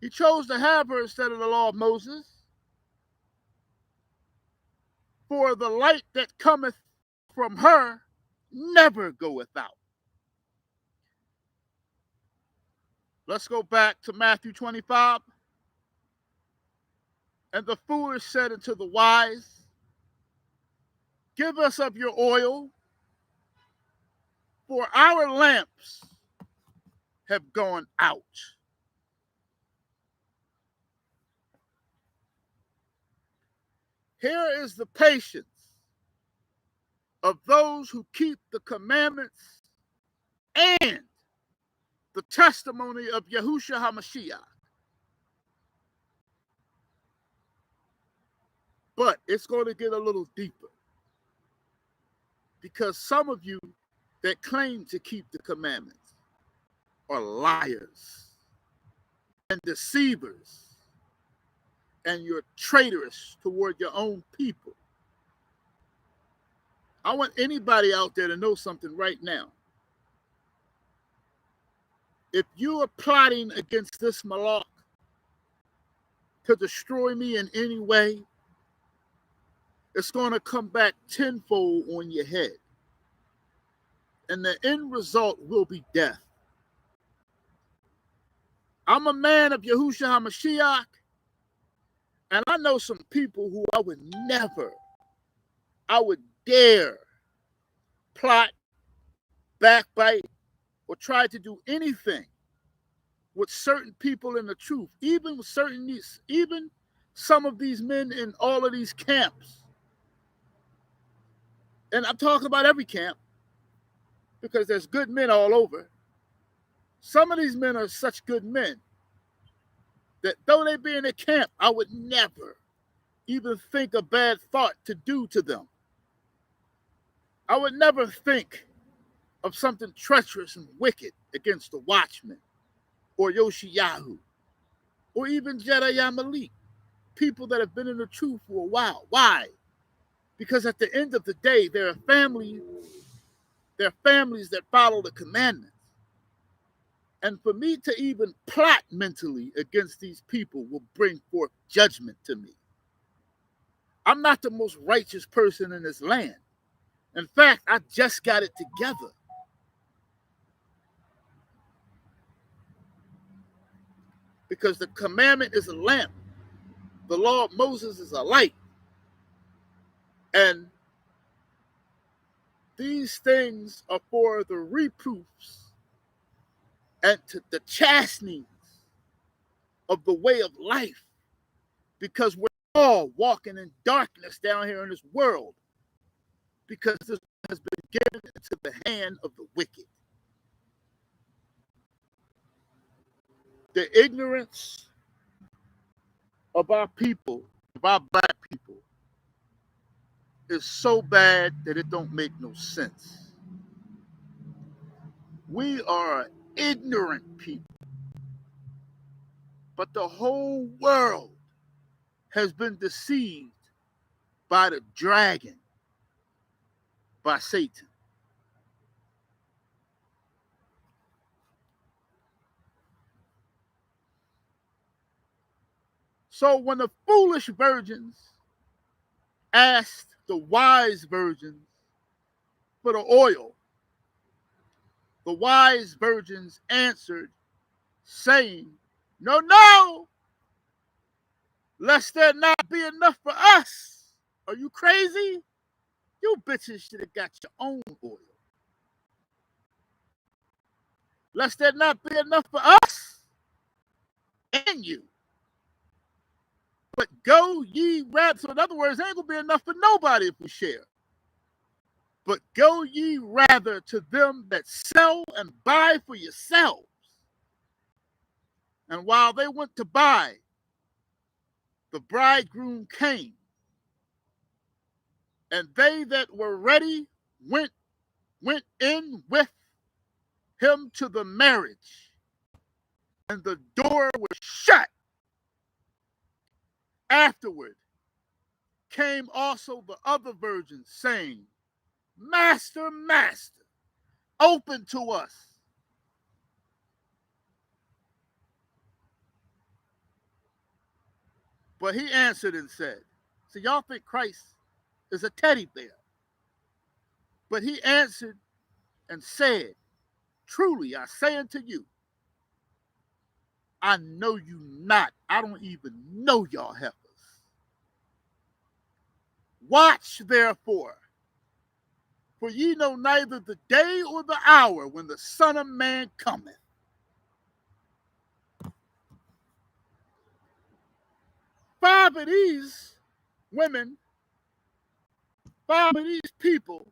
He chose to have her instead of the law of Moses. For the light that cometh from her never goeth out. Let's go back to Matthew 25. And the foolish said unto the wise, Give us of your oil, for our lamps have gone out. Here is the patience of those who keep the commandments and the testimony of Yahushua HaMashiach. But it's going to get a little deeper, because some of you that claim to keep the commandments are liars and deceivers, and you're traitorous toward your own people. I want anybody out there to know something right now. If you are plotting against this Malak, to destroy me in any way, it's going to come back tenfold on your head. And the end result will be death. I'm a man of Yahushua HaMashiach, and I know some people who I would dare plot, backbite, or try to do anything with certain people in the truth, even some of these men in all of these camps. And I'm talking about every camp, because there's good men all over. Some of these men are such good men that though they be in a camp, I would never even think a bad thought to do to them. I would never think of something treacherous and wicked against the watchman or Yoshiyahu or even Jedediah Malik, people that have been in the truth for a while. Why? Because at the end of the day, there are families that follow the commandments. And for me to even plot mentally against these people will bring forth judgment to me. I'm not the most righteous person in this land. In fact, I just got it together. Because the commandment is a lamp. The law of Moses is a light. And these things are for the reproofs and to the chastenings of the way of life. Because we're all walking in darkness down here in this world. Because this has been given into the hand of the wicked. The ignorance of our people, of our black people, is so bad that it don't make no sense. We are ignorant people. But the whole world has been deceived by the dragon, by Satan. So when the foolish virgins asked the wise virgins for the oil, the wise virgins answered, saying, "No, no, lest there not be enough for us." Are you crazy? You bitches should have got your own oil. Lest there not be enough for us and you. But go ye rather. So in other words, there ain't gonna be enough for nobody if we share. But go ye rather to them that sell and buy for yourselves. And while they went to buy, the bridegroom came. And they that were ready went in with him to the marriage. And the door was shut. Afterward came also the other virgins, saying, "Master, Master, open to us." But he answered and said, so y'all think Christ is a teddy bear. But he answered and said, "Truly I say unto you, I know you not. I don't even know y'all heifers. Watch therefore, for ye know neither the day or the hour when the Son of Man cometh." Five of these women, five of these people,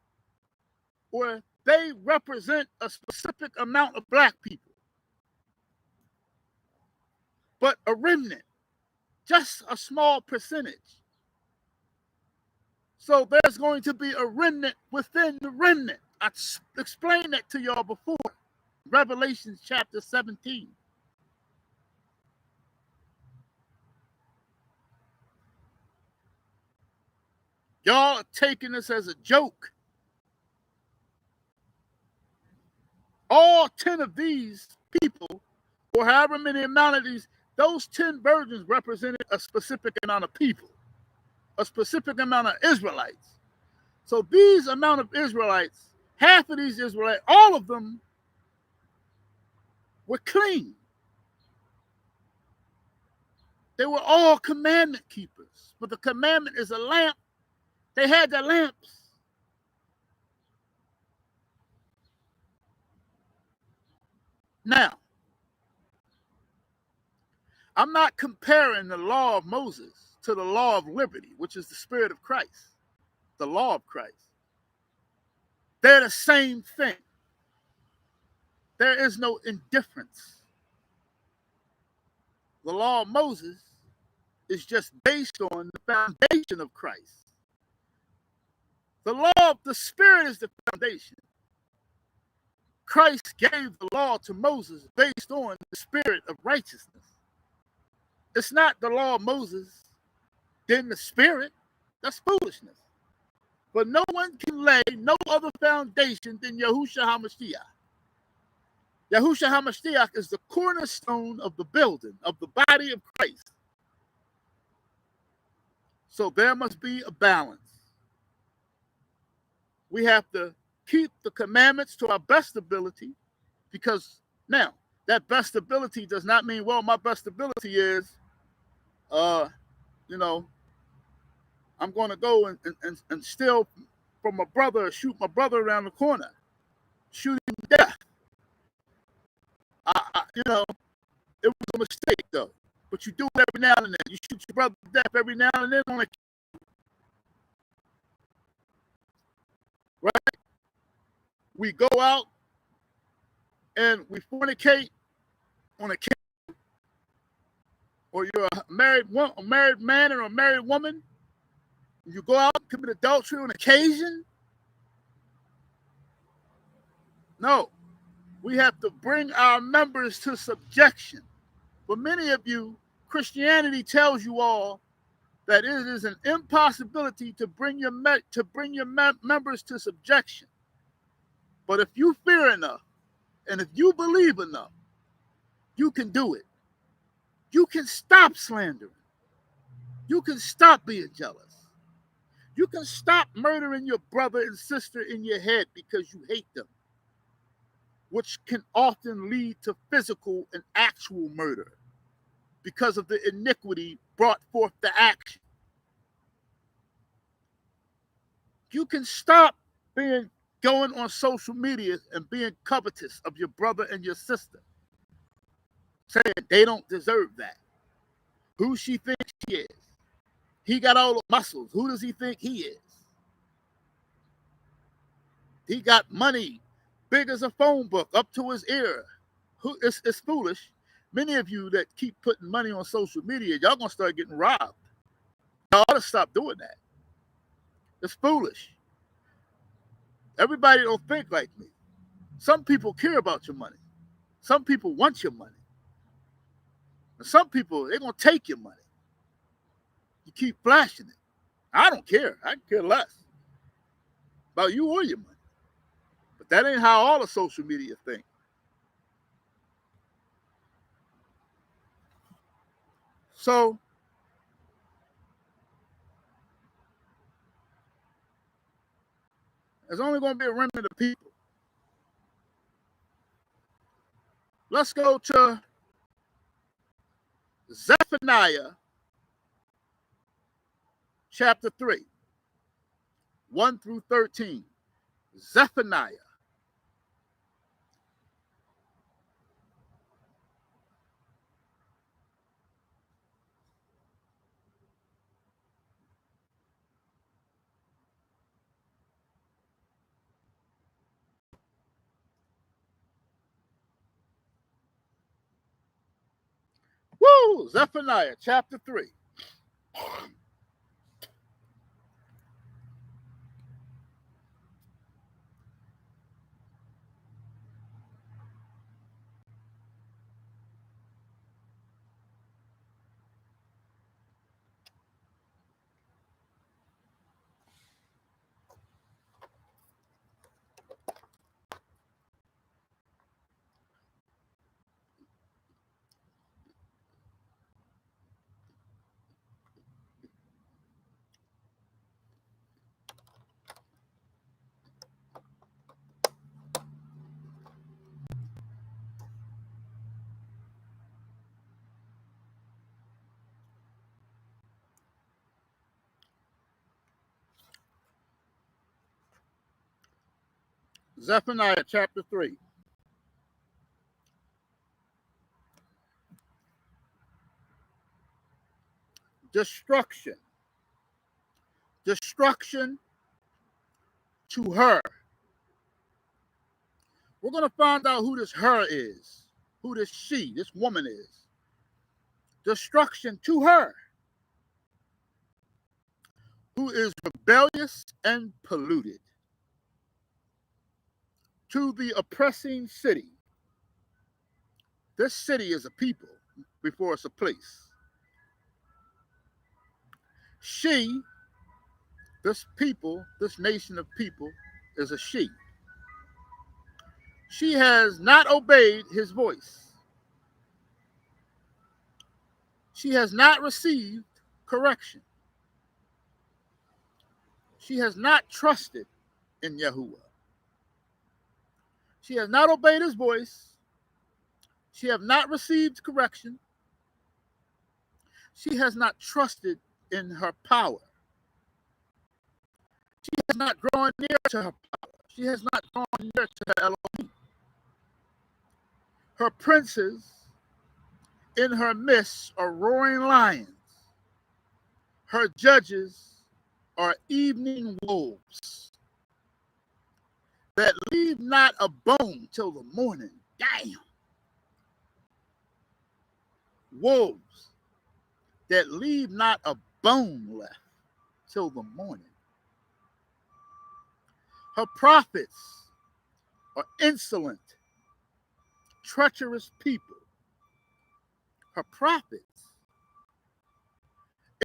or they represent a specific amount of black people. But a remnant, just a small percentage. So there's going to be a remnant within the remnant. I explained that to y'all before. Revelation chapter 17. Y'all are taking this as a joke. All 10 of these people, or however many amount of these, those 10 virgins represented a specific amount of people, a specific amount of Israelites. So these amount of Israelites, half of these Israelites, all of them were clean. They were all commandment keepers. But the commandment is a lamp. They had their lamps. Now, I'm not comparing the law of Moses to the law of liberty, which is the spirit of Christ, the law of Christ. They're the same thing. There is no indifference. The law of Moses is just based on the foundation of Christ. The law of the Spirit is the foundation. Christ gave the law to Moses based on the spirit of righteousness. It's not the law of Moses, then the spirit. That's foolishness. But no one can lay no other foundation than Yahushua HaMashiach. Yahushua HaMashiach is the cornerstone of the building, of the body of Christ. So there must be a balance. We have to keep the commandments to our best ability, because now that best ability does not mean, well, my best ability is, I'm going to go and steal from my brother or shoot my brother around the corner, shoot him to death. It was a mistake, though. But you do it every now and then. You shoot your brother to death every now and then on a right? We go out and we fornicate on a kid, or you're a married man or a married woman. You go out and commit adultery on occasion. No, we have to bring our members to subjection. For many of you, Christianity tells you all that it is an impossibility to bring your members to subjection. But if you fear enough, and if you believe enough, you can do it. You can stop slandering. You can stop being jealous. You can stop murdering your brother and sister in your head because you hate them, which can often lead to physical and actual murder because of the iniquity brought forth the action. You can stop going on social media and being covetous of your brother and your sister, saying they don't deserve that. Who she thinks she is. He got all the muscles. Who does he think he is? He got money big as a phone book up to his ear. It's foolish. Many of you that keep putting money on social media, y'all gonna start getting robbed. Y'all ought to stop doing that. It's foolish. Everybody don't think like me. Some people care about your money. Some people want your money. And some people, they're gonna take your money. You keep flashing it. I don't care. I care less about you or your money. But that ain't how all the social media think. So there's only going to be a remnant of people. Let's go to Zephaniah chapter 3, 1 through 13. Zephaniah. Woo! Zephaniah chapter 3. Zephaniah chapter 3. Destruction. Destruction to her. We're going to find out who this her is, who this she, this woman is. Destruction to her, who is rebellious and polluted. To the oppressing city. This city is a people before it's a place. She, this people, this nation of people, is a she. She has not obeyed his voice. She has not received correction. She has not trusted in Yahuwah. She has not obeyed his voice. She has not received correction. She has not trusted in her power. She has not drawn near to her power. She has not drawn near to her Elohim. Her princes in her midst are roaring lions. Her judges are evening wolves that leave not a bone till the morning. Damn. Wolves that leave not a bone left till the morning. Her prophets are insolent, treacherous people. Her prophets,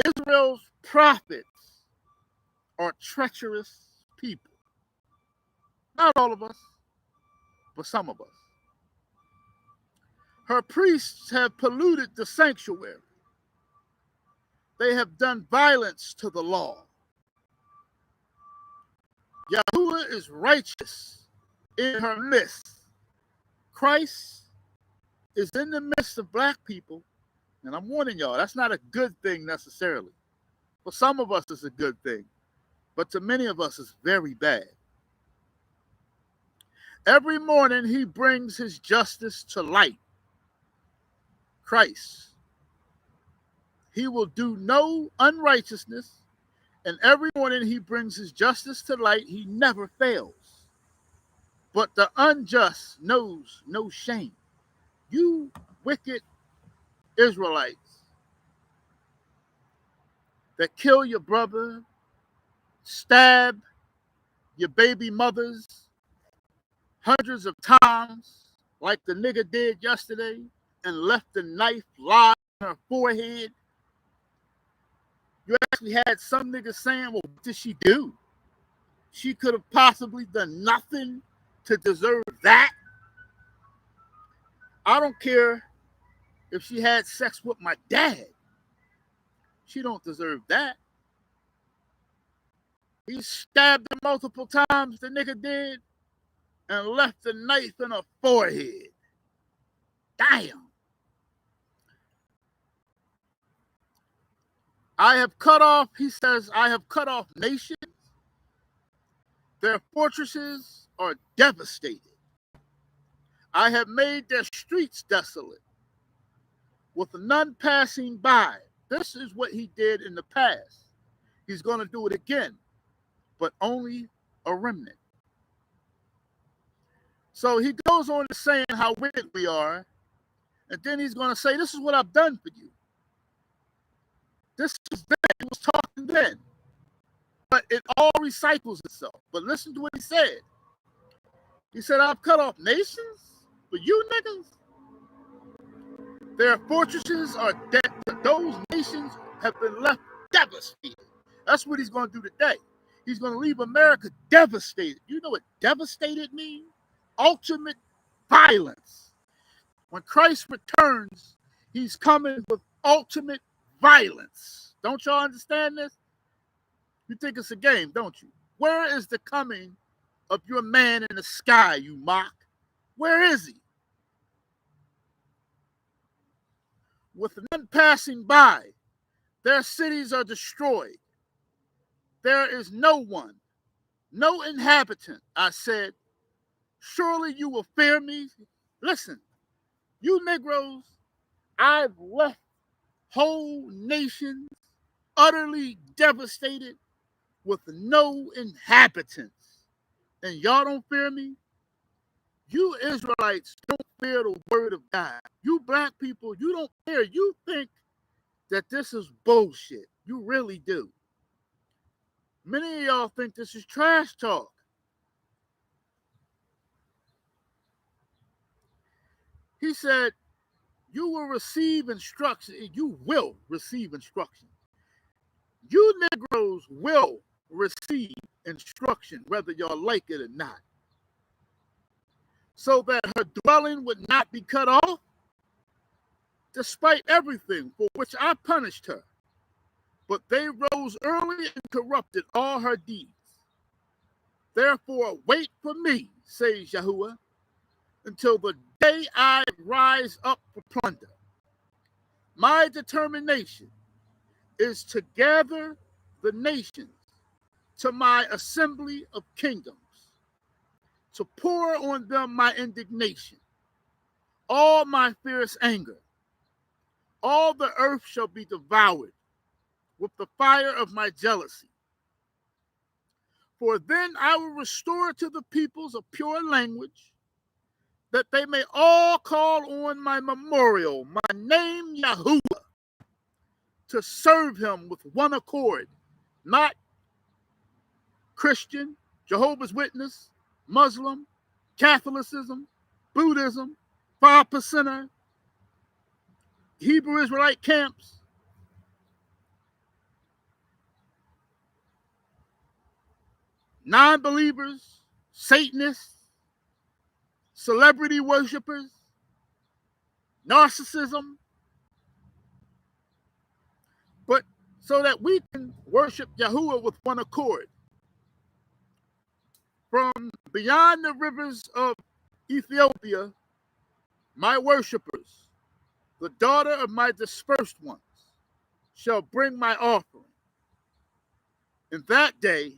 Israel's prophets, are treacherous people. Not all of us, but some of us. Her priests have polluted the sanctuary. They have done violence to the law. Yahuwah is righteous in her midst. Christ is in the midst of black people, and I'm warning y'all, that's not a good thing necessarily. For some of us, it's a good thing, but to many of us, it's very bad. Every morning, he brings his justice to light. Christ. He will do no unrighteousness, and every morning he brings his justice to light. He never fails. But the unjust knows no shame. You wicked Israelites that kill your brother, stab your baby mothers hundreds of times, like the nigga did yesterday, and left the knife lie on her forehead. You actually had some niggas saying, well, what did she do? She could have possibly done nothing to deserve that. I don't care if she had sex with my dad. She don't deserve that. He stabbed her multiple times, the nigga did, and left the knife in her forehead. Damn. I have cut off, he says, I have cut off nations. Their fortresses are devastated. I have made their streets desolate, with none passing by. This is what he did in the past. He's going to do it again, but only a remnant. So he goes on to saying how wicked we are, and then he's going to say, this is what I've done for you. This was then, he was talking then. But it all recycles itself. But listen to what he said. He said, I've cut off nations for you niggas. Their fortresses are dead. Those nations have been left devastated. That's what he's going to do today. He's going to leave America devastated. You know what devastated means? Ultimate violence. When Christ returns, he's coming with ultimate violence. Don't y'all understand this? You think it's a game, don't you? Where is the coming of your man in the sky, you mock? Where is he? With none passing by, their cities are destroyed. There is no one, no inhabitant, I said, Surely you will fear me. Listen, you Negroes, I've left whole nations utterly devastated with no inhabitants. And y'all don't fear me? You Israelites don't fear the word of God. You black people, you don't fear. You think that this is bullshit. You really do. Many of y'all think this is trash talk. He said, you will receive instruction. You will receive instruction. You Negroes will receive instruction, whether y'all like it or not, so that her dwelling would not be cut off, despite everything for which I punished her. But they rose early and corrupted all her deeds. Therefore, wait for me, says Yahuwah, until the day I rise up for plunder. My determination is to gather the nations to my assembly of kingdoms, to pour on them my indignation, all my fierce anger. All the earth shall be devoured with the fire of my jealousy. For then I will restore to the peoples a pure language, that they may all call on my memorial, my name Yahuwah, to serve him with one accord, not Christian, Jehovah's Witness, Muslim, Catholicism, Buddhism, 5%er, Hebrew Israelite camps. Non-believers, Satanists, celebrity worshipers, narcissism, but so that we can worship Yahuwah with one accord. From beyond the rivers of Ethiopia, my worshipers, the daughter of my dispersed ones, shall bring my offering. In that day,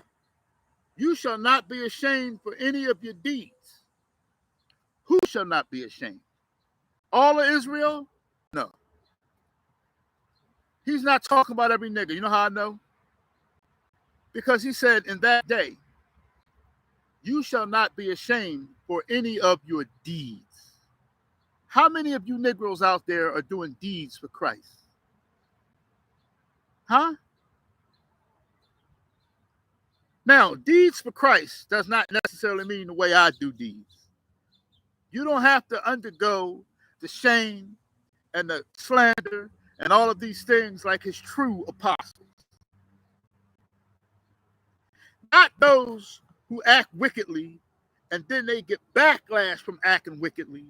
you shall not be ashamed for any of your deeds. Who shall not be ashamed? All of Israel? No. He's not talking about every nigga. You know how I know? Because he said, in that day, you shall not be ashamed for any of your deeds. How many of you Negroes out there are doing deeds for Christ? Huh? Now, deeds for Christ does not necessarily mean the way I do deeds. You don't have to undergo the shame and the slander and all of these things like his true apostles. Not those who act wickedly and then they get backlash from acting wickedly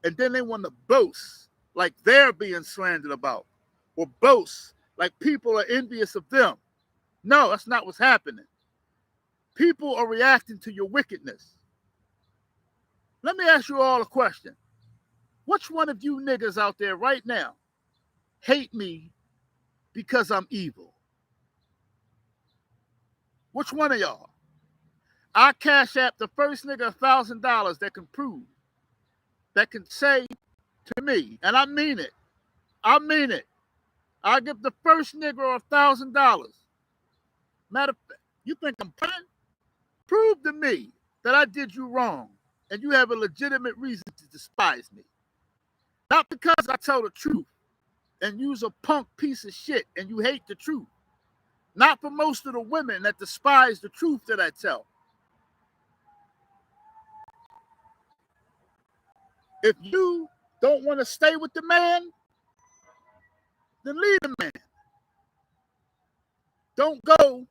and then they want to boast like they're being slandered about or boast like people are envious of them. No, that's not what's happening. People are reacting to your wickedness. Let me ask you all a question. Which one of you niggas out there right now hate me because I'm evil? Which one of y'all? I cash app the first nigga $1,000 that can prove, that can say to me, and I mean it. I mean it. I give the first nigga $1,000. Matter of fact, you think I'm playing? Prove to me that I did you wrong and you have a legitimate reason to despise me. Not because I tell the truth and you's a punk piece of shit and you hate the truth. Not for most of the women that despise the truth that I tell. If you don't want to stay with the man, then leave the man. Don't go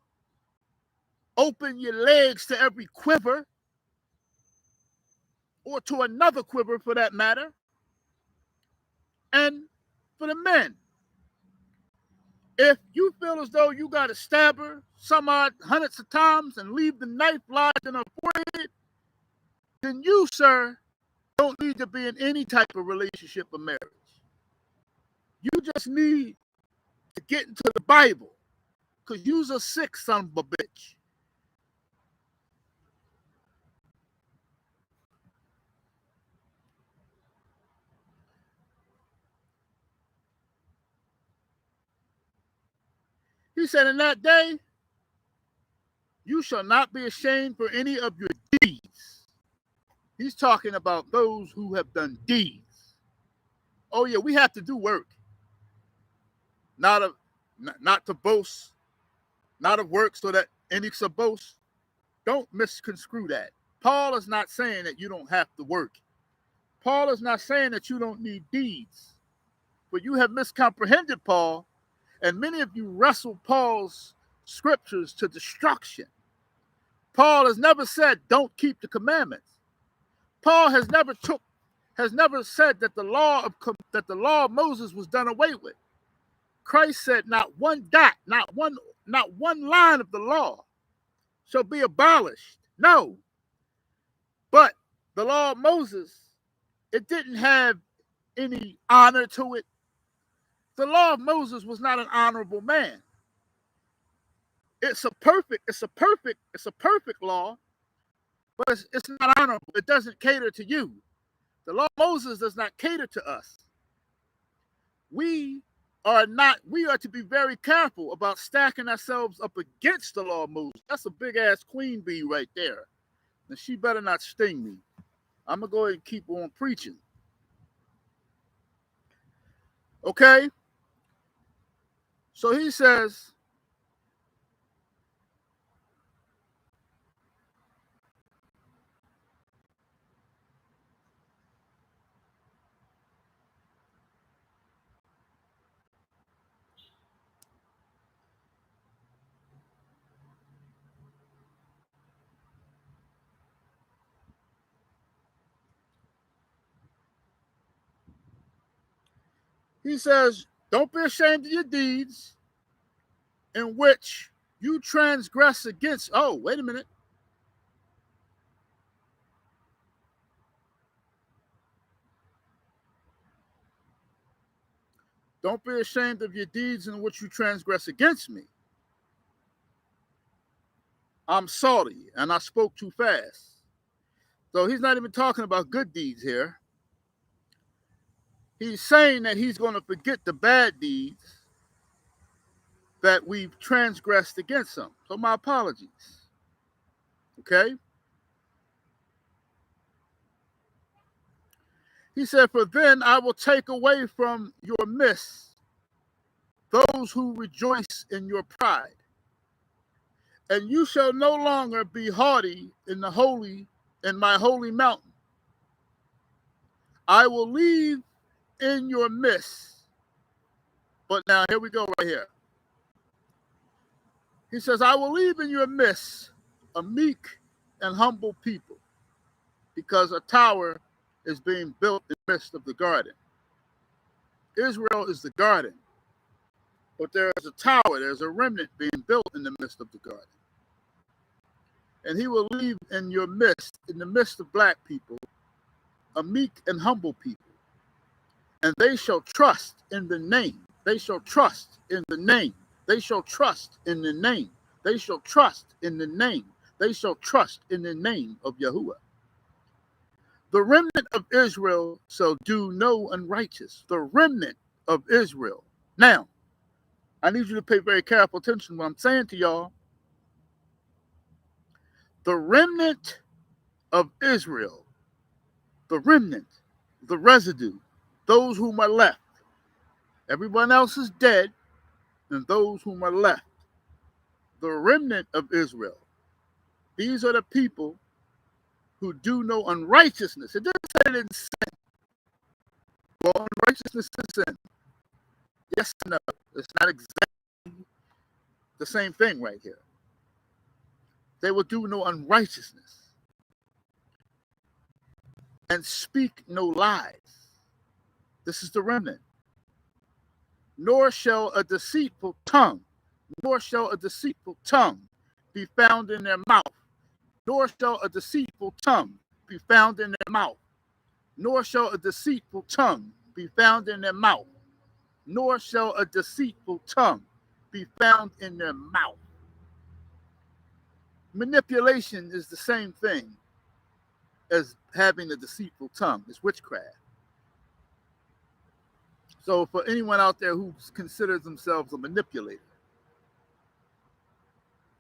open your legs to every quiver or to another quiver for that matter. And for the men, if you feel as though you got to stab her some odd hundreds of times and leave the knife lodged in her forehead, then you, sir, don't need to be in any type of relationship or marriage. You just need to get into the Bible because you's a sick son of a bitch. He said, in that day, you shall not be ashamed for any of your deeds. He's talking about those who have done deeds. Oh yeah, we have to do work. Not to boast, not of work so that any shall boast. Don't misconstrue that. Paul is not saying that you don't have to work. Paul is not saying that you don't need deeds. But you have miscomprehended Paul, and many of you wrestle Paul's scriptures to destruction. Paul has never said, don't keep the commandments. Paul has never said that the law of Moses was done away with. Christ said not one dot, not one line of the law shall be abolished. No. But the law of Moses, it didn't have any honor to it. The law of Moses was not an honorable man. It's a perfect law, but it's not honorable. It doesn't cater to you. The law of Moses does not cater to us. We are to be very careful about stacking ourselves up against the law of Moses. That's a big ass queen bee right there. And she better not sting me. I'm gonna go ahead and keep on preaching. Okay? So he says, don't be ashamed of your deeds in which you transgress against. Oh, wait a minute. Don't be ashamed of your deeds in which you transgress against me. I'm salty and I spoke too fast. So he's not even talking about good deeds here. He's saying that he's going to forget the bad deeds that we've transgressed against him. So my apologies. Okay? He said, for then I will take away from your midst those who rejoice in your pride. And you shall no longer be haughty in my holy mountain. I will leave in your midst. But now here we go right here. He says, I will leave in your midst a meek and humble people, because a tower is being built in the midst of the garden. Israel is the garden, but there is a tower, there's a remnant being built in the midst of the garden. And he will leave in your midst, in the midst of black people, a meek and humble people. And they shall trust in the name. They shall trust in the name. They shall trust in the name. They shall trust in the name. They shall trust in the name of Yahuwah. The remnant of Israel shall do no unrighteous. The remnant of Israel. Now, I need you to pay very careful attention to what I'm saying to y'all. The remnant of Israel, the remnant, the residue, those whom are left. Everyone else is dead, and those whom are left. The remnant of Israel. These are the people who do no unrighteousness. It doesn't say it in sin. Well, unrighteousness is sin. Yes and no. It's not exactly the same thing right here. They will do no unrighteousness and speak no lies. This is the remnant. Nor shall a deceitful tongue be found in their mouth. Nor shall a deceitful tongue be found in their mouth. Nor shall a deceitful tongue be found in their mouth. Nor shall a deceitful tongue be found in their mouth. Manipulation is the same thing as having a deceitful tongue. It's witchcraft. So for anyone out there who considers themselves a manipulator,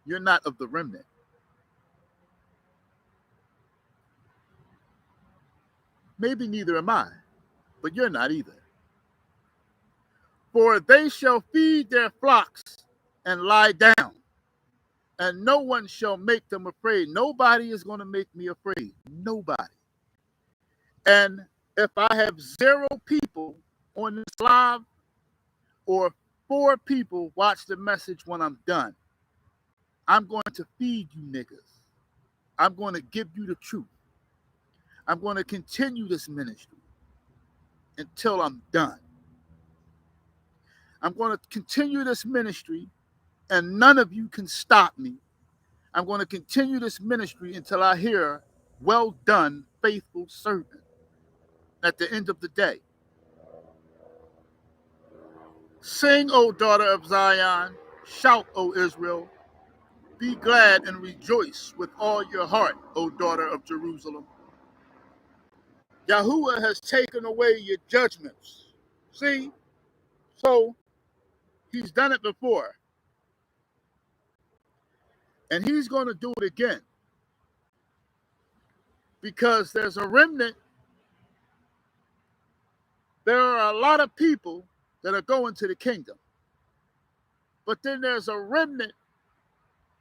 You're not of the remnant. Maybe neither am I, but you're not either. For they shall feed their flocks and lie down, and no one shall make them afraid. Nobody is going to make me afraid. Nobody. And if I have 0 people on this live or 4 people watch the message when I'm done, I'm going to feed you niggas. I'm going to give you the truth. I'm going to continue this ministry until I'm done. I'm going to continue this ministry and none of you can stop me. I'm going to continue this ministry until I hear, well done, faithful servant, at the end of the day. Sing, O daughter of Zion. Shout, O Israel. Be glad and rejoice with all your heart, O daughter of Jerusalem. Yahuwah has taken away your judgments. See? So, he's done it before. And he's going to do it again. Because there's a remnant. There are a lot of people that are going to the kingdom. But then there's a remnant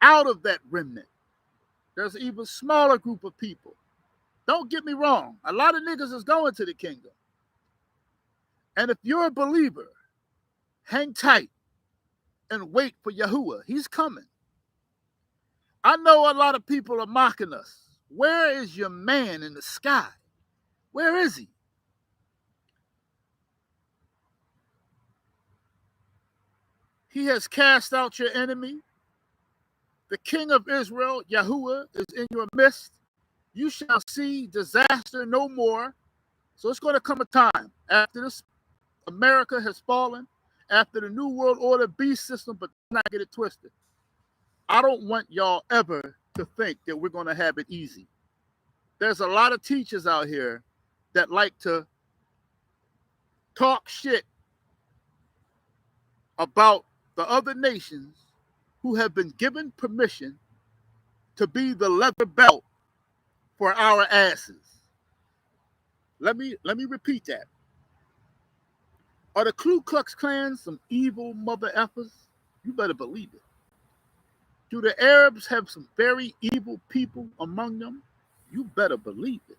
out of that remnant. There's an even smaller group of people. Don't get me wrong. A lot of niggas is going to the kingdom. And if you're a believer, hang tight and wait for Yahuwah. He's coming. I know a lot of people are mocking us. Where is your man in the sky? Where is he? He has cast out your enemy. The King of Israel, Yahuwah, is in your midst. You shall see disaster no more. So it's going to come a time after this America has fallen, after the New World Order beast system, but not get it twisted. I don't want y'all ever to think that we're going to have it easy. There's a lot of teachers out here that like to talk shit about the other nations who have been given permission to be the leather belt for our asses. Let me repeat that. Are the Ku Klux Klan some evil mother effers? You better believe it. Do the Arabs have some very evil people among them? You better believe it.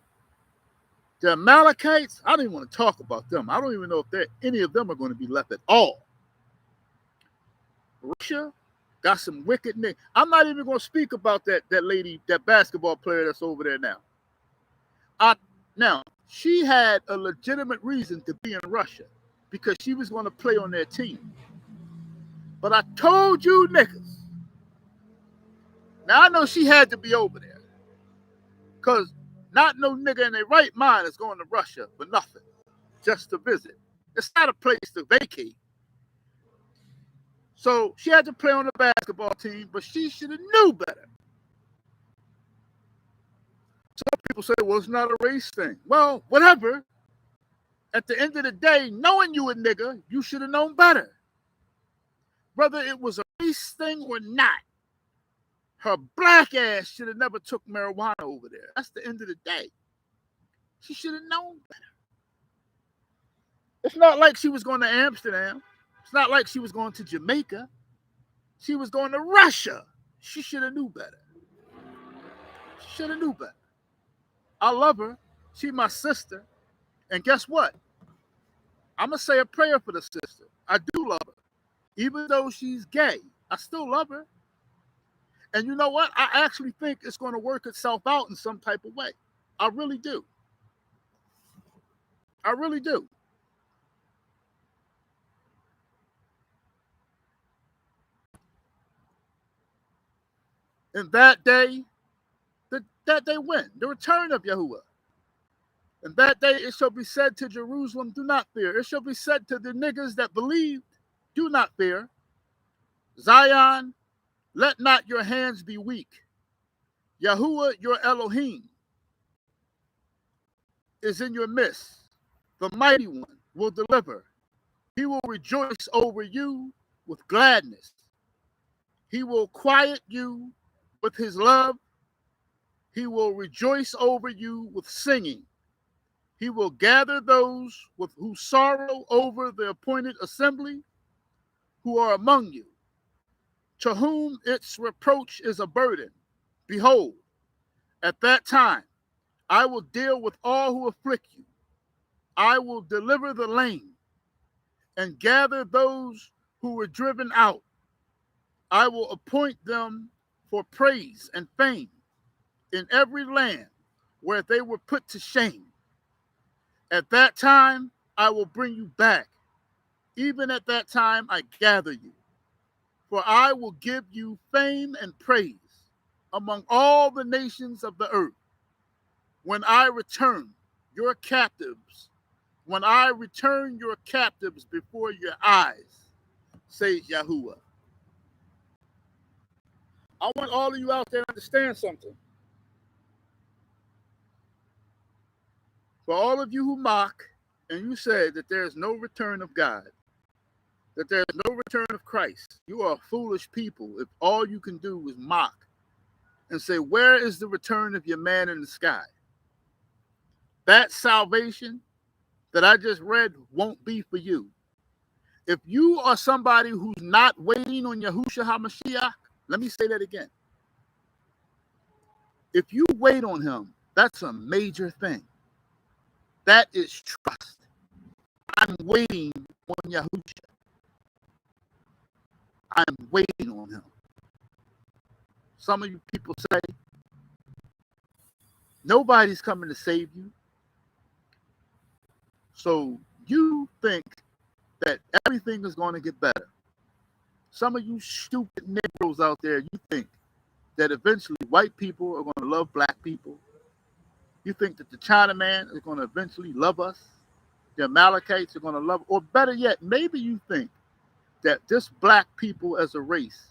The Amalekites, I don't even want to talk about them. I don't even know if any of them are going to be left at all. Russia got some wicked niggas. I'm not even going to speak about that lady, that basketball player that's over there now. Now, she had a legitimate reason to be in Russia because she was going to play on their team. But I told you niggas. Now, I know she had to be over there because not no nigga in their right mind is going to Russia for nothing, just to visit. It's not a place to vacate. So she had to play on the basketball team, but she should have knew better. Some people say, well, it's not a race thing. Well, whatever. At the end of the day, knowing you a nigga, you should have known better. Whether it was a race thing or not, her black ass should have never took marijuana over there. That's the end of the day. She should have known better. It's not like she was going to Amsterdam. It's not like she was going to Jamaica. She was going to Russia. She should have knew better. She should have knew better. I love her. She's my sister. And guess what? I'm going to say a prayer for the sister. I do love her. Even though she's gay, I still love her. And you know what? I actually think it's going to work itself out in some type of way. I really do. I really do. And that day when? The return of Yahuwah. And that day it shall be said to Jerusalem, do not fear. It shall be said to the niggas that believed, do not fear. Zion, let not your hands be weak. Yahuwah, your Elohim, is in your midst. The mighty one will deliver. He will rejoice over you with gladness. He will quiet you with his love. He will rejoice over you with singing. He will gather those with who sorrow over the appointed assembly who are among you, to whom its reproach is a burden. Behold, at that time I will deal with all who afflict you. I will deliver the lame and gather those who were driven out. I will appoint them for praise and fame in every land where they were put to shame. At that time I will bring you back. Even at that time I gather you. For I will give you fame and praise among all the nations of the earth. When I return your captives, when I return your captives before your eyes, says Yahuwah. I want all of you out there to understand something. For all of you who mock and you say that there is no return of God, that there is no return of Christ, you are a foolish people if all you can do is mock and say, where is the return of your man in the sky? That salvation that I just read won't be for you. If you are somebody who's not waiting on Yahushua HaMashiach, let me say that again. If you wait on him, that's a major thing. That is trust. I'm waiting on Yahushua. I'm waiting on him. Some of you people say, nobody's coming to save you. So you think that everything is going to get better. Some of you stupid Negroes out there, you think that eventually white people are going to love black people. You think that the Chinaman is going to eventually love us. The Amalekites are going to love, or better yet, maybe you think that just black people as a race,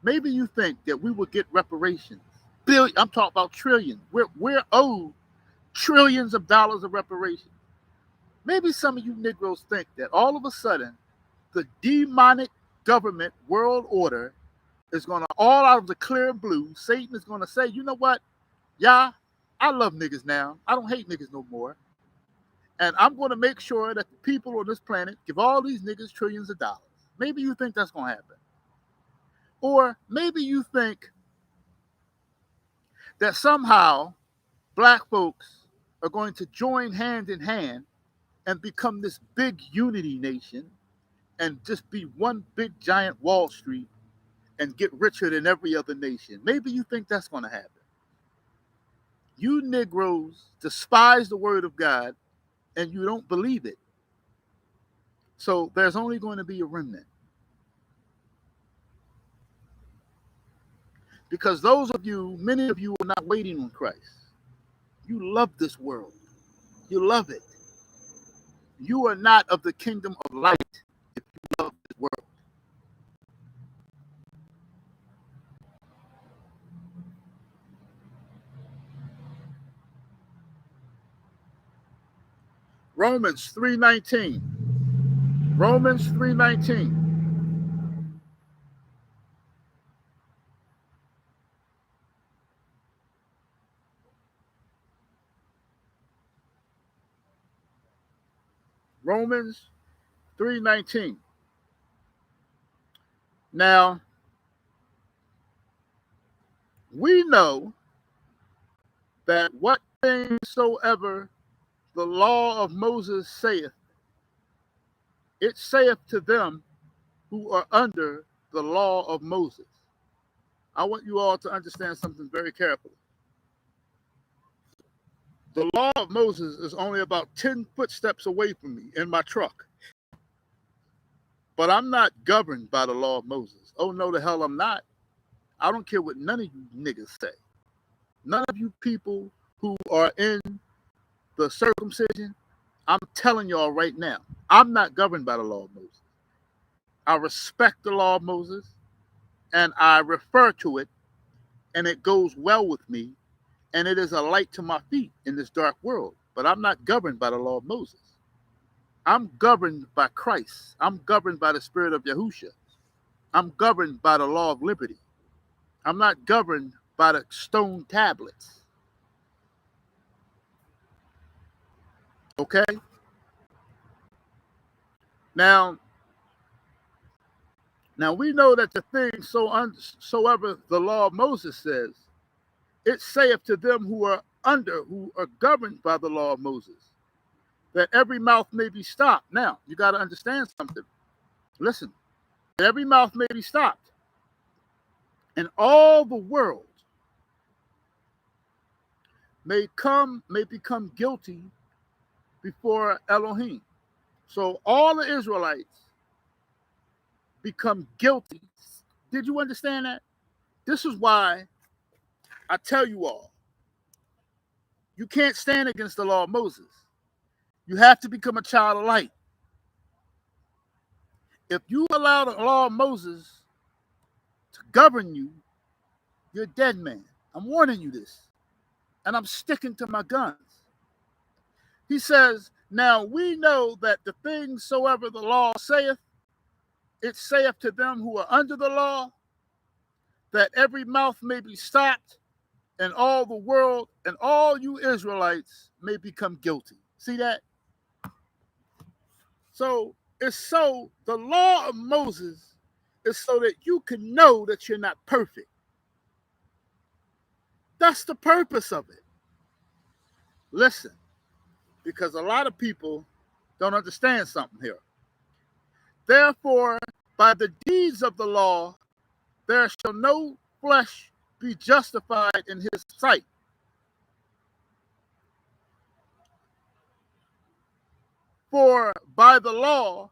maybe you think that we will get reparations. I'm talking about trillions. We're owed trillions of dollars of reparations. Maybe some of you Negroes think that all of a sudden the demonic government world order is going to, all out of the clear blue, Satan is going to say, you know what? Yeah, I love niggas now. I don't hate niggas no more. And I'm going to make sure that the people on this planet give all these niggas trillions of dollars. Maybe you think that's going to happen. Or maybe you think that somehow black folks are going to join hand in hand and become this big unity nation and just be one big giant Wall Street and get richer than every other nation. Maybe you think that's going to happen. You Negroes despise the word of God and you don't believe it. So there's only going to be a remnant. Because those of you, many of you are not waiting on Christ. You love this world. You love it. You are not of the kingdom of light if you love this world. Romans 3:19. Romans 3:19. Romans 3:19. Now, we know that what things soever the law of Moses saith, it saith to them who are under the law of Moses. I want you all to understand something very carefully. The law of Moses is only about 10 footsteps away from me in my truck. But I'm not governed by the law of Moses. Oh, no, the hell I'm not. I don't care what none of you niggas say. None of you people who are in the circumcision, I'm telling y'all right now, I'm not governed by the law of Moses. I respect the law of Moses and I refer to it, and it goes well with me, and it is a light to my feet in this dark world. But I'm not governed by the law of Moses. I'm governed by Christ. I'm governed by the spirit of Yahushua. I'm governed by the law of liberty. I'm not governed by the stone tablets. Okay? Now we know that the thing soever the law of Moses says, it saith to them who are governed by the law of Moses, that every mouth may be stopped. Now, you got to understand something. Listen, every mouth may be stopped, and all the world may become guilty before Elohim. So all the Israelites become guilty. Did you understand that? This is why I tell you all, you can't stand against the law of Moses. You have to become a child of light. If you allow the law of Moses to govern you, you're a dead man. I'm warning you this. And I'm sticking to my guns. He says, now we know that the things soever the law saith, it saith to them who are under the law, that every mouth may be stopped, and all the world and all you Israelites may become guilty. See that? So the law of Moses is so that you can know that you're not perfect. That's the purpose of it. Listen, because a lot of people don't understand something here. Therefore, by the deeds of the law, there shall no flesh be justified in his sight. For by the law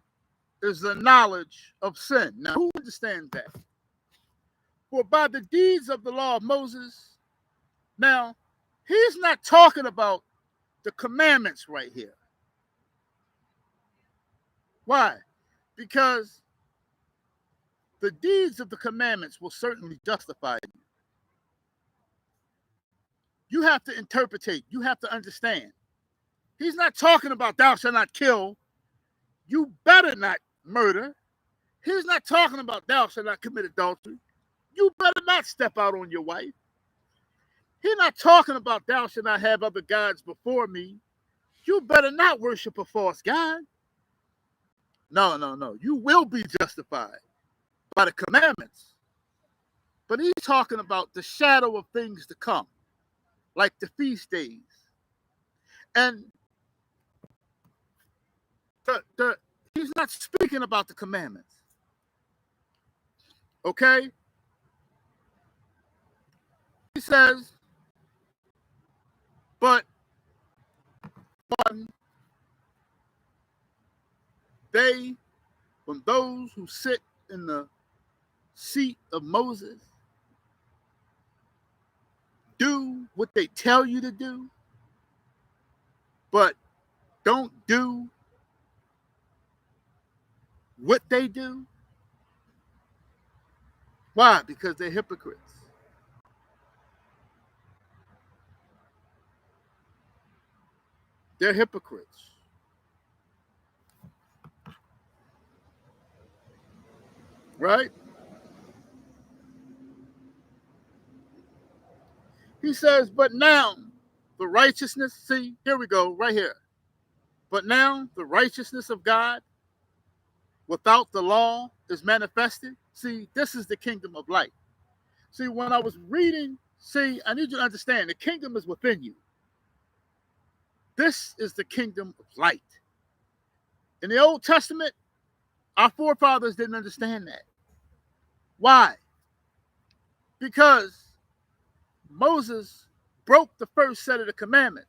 is the knowledge of sin. Now, who understands that? For by the deeds of the law of Moses, now, he's not talking about the commandments right here. Why? Because the deeds of the commandments will certainly justify you. You have to interpretate. You have to understand. He's not talking about thou shalt not kill. You better not murder. He's not talking about thou shalt not commit adultery. You better not step out on your wife. He's not talking about thou shalt not have other gods before me. You better not worship a false god. No. You will be justified by the commandments. But he's talking about the shadow of things to come, like the feast days. And he's not speaking about the commandments. Okay? He says, but when those who sit in the seat of Moses do what they tell you to do, but don't do what they do. Why? Because they're hypocrites. They're hypocrites. Right? He says, but now the righteousness, see, here we go, right here. But now the righteousness of God without the law is manifested. See, this is the kingdom of light. See, when I was reading, I need you to understand, the kingdom is within you. This is the kingdom of light. In the Old Testament, our forefathers didn't understand that. Why? Because Moses broke the first set of the commandments.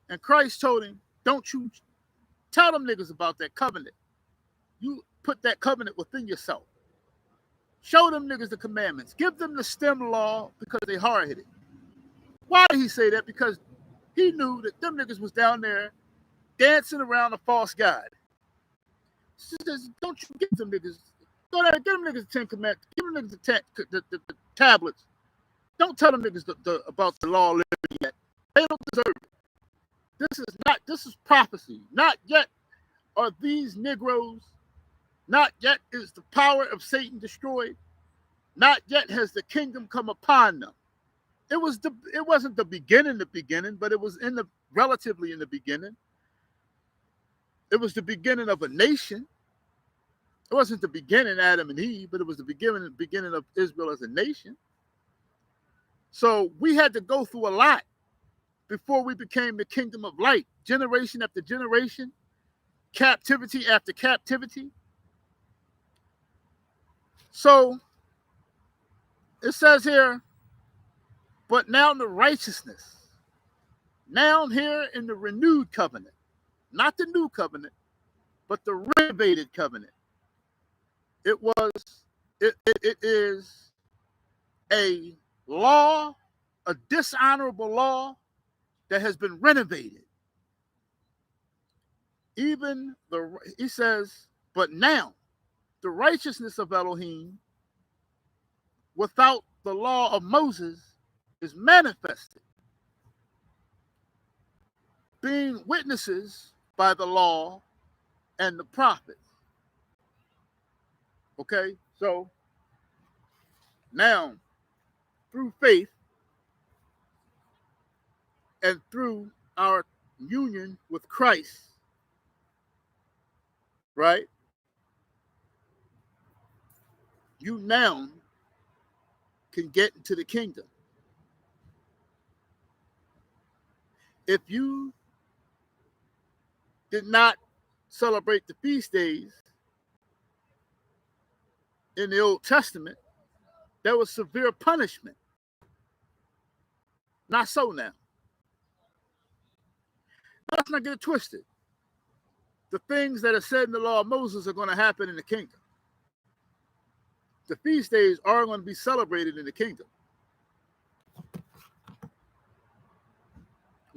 And Christ told him, don't you tell them niggas about that covenant. You put that covenant within yourself. Show them niggas the commandments. Give them the stem law because they hard-headed. Why did he say that? Because he knew that them niggas was down there dancing around a false god. He says, don't you give them niggas. Go there, give them niggas the 10 commandments. Give them niggas the tablets. Don't tell them niggas about the law of liberty yet. They don't deserve it. This is prophecy. Not yet are these Negroes Not yet is the power of Satan destroyed. Not yet has the kingdom come upon them. It wasn't the beginning, but it was relatively in the beginning. It was the beginning of a nation. It wasn't the beginning, Adam and Eve, but it was the beginning of Israel as a nation. So we had to go through a lot before we became the kingdom of light, generation after generation, captivity after captivity. So it says here, but now the righteousness, now here in the renewed covenant, not the new covenant, but the renovated covenant. It is a law, a dishonorable law that has been renovated. He says, but now the righteousness of Elohim without the law of Moses is manifested, being witnesses by the law and the prophets. Okay, so now through faith and through our union with Christ, right? You now can get into the kingdom. If you did not celebrate the feast days in the Old Testament, there was severe punishment. Not so now. Let's not get it twisted. The things that are said in the law of Moses are going to happen in the kingdom. The feast days are going to be celebrated in the kingdom.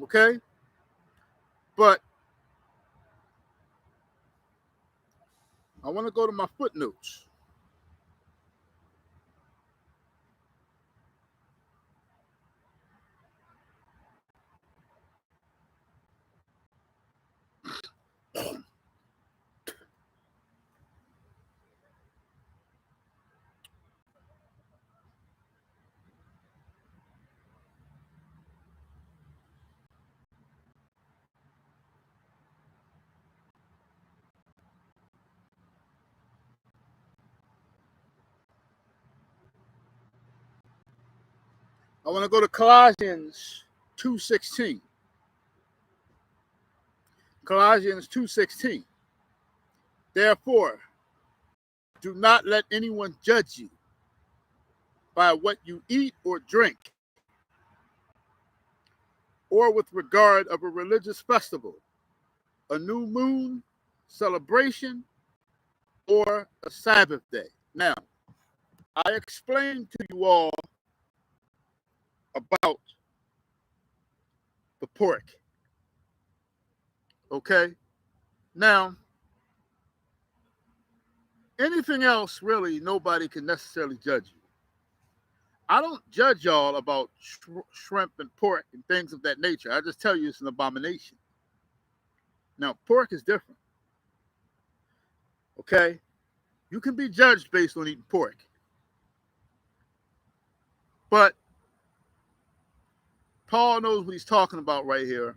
Okay? But I want to go to my footnotes. I want to go to Colossians 2:16. Colossians 2:16. Therefore, do not let anyone judge you by what you eat or drink, or with regard of a religious festival, a new moon celebration, or a Sabbath day. Now, I explained to you all about the pork. Okay? Now, anything else, really, nobody can necessarily judge you. I don't judge y'all about shrimp and pork and things of that nature. I just tell you it's an abomination. Now, pork is different. Okay? You can be judged based on eating pork. But Paul knows what he's talking about right here.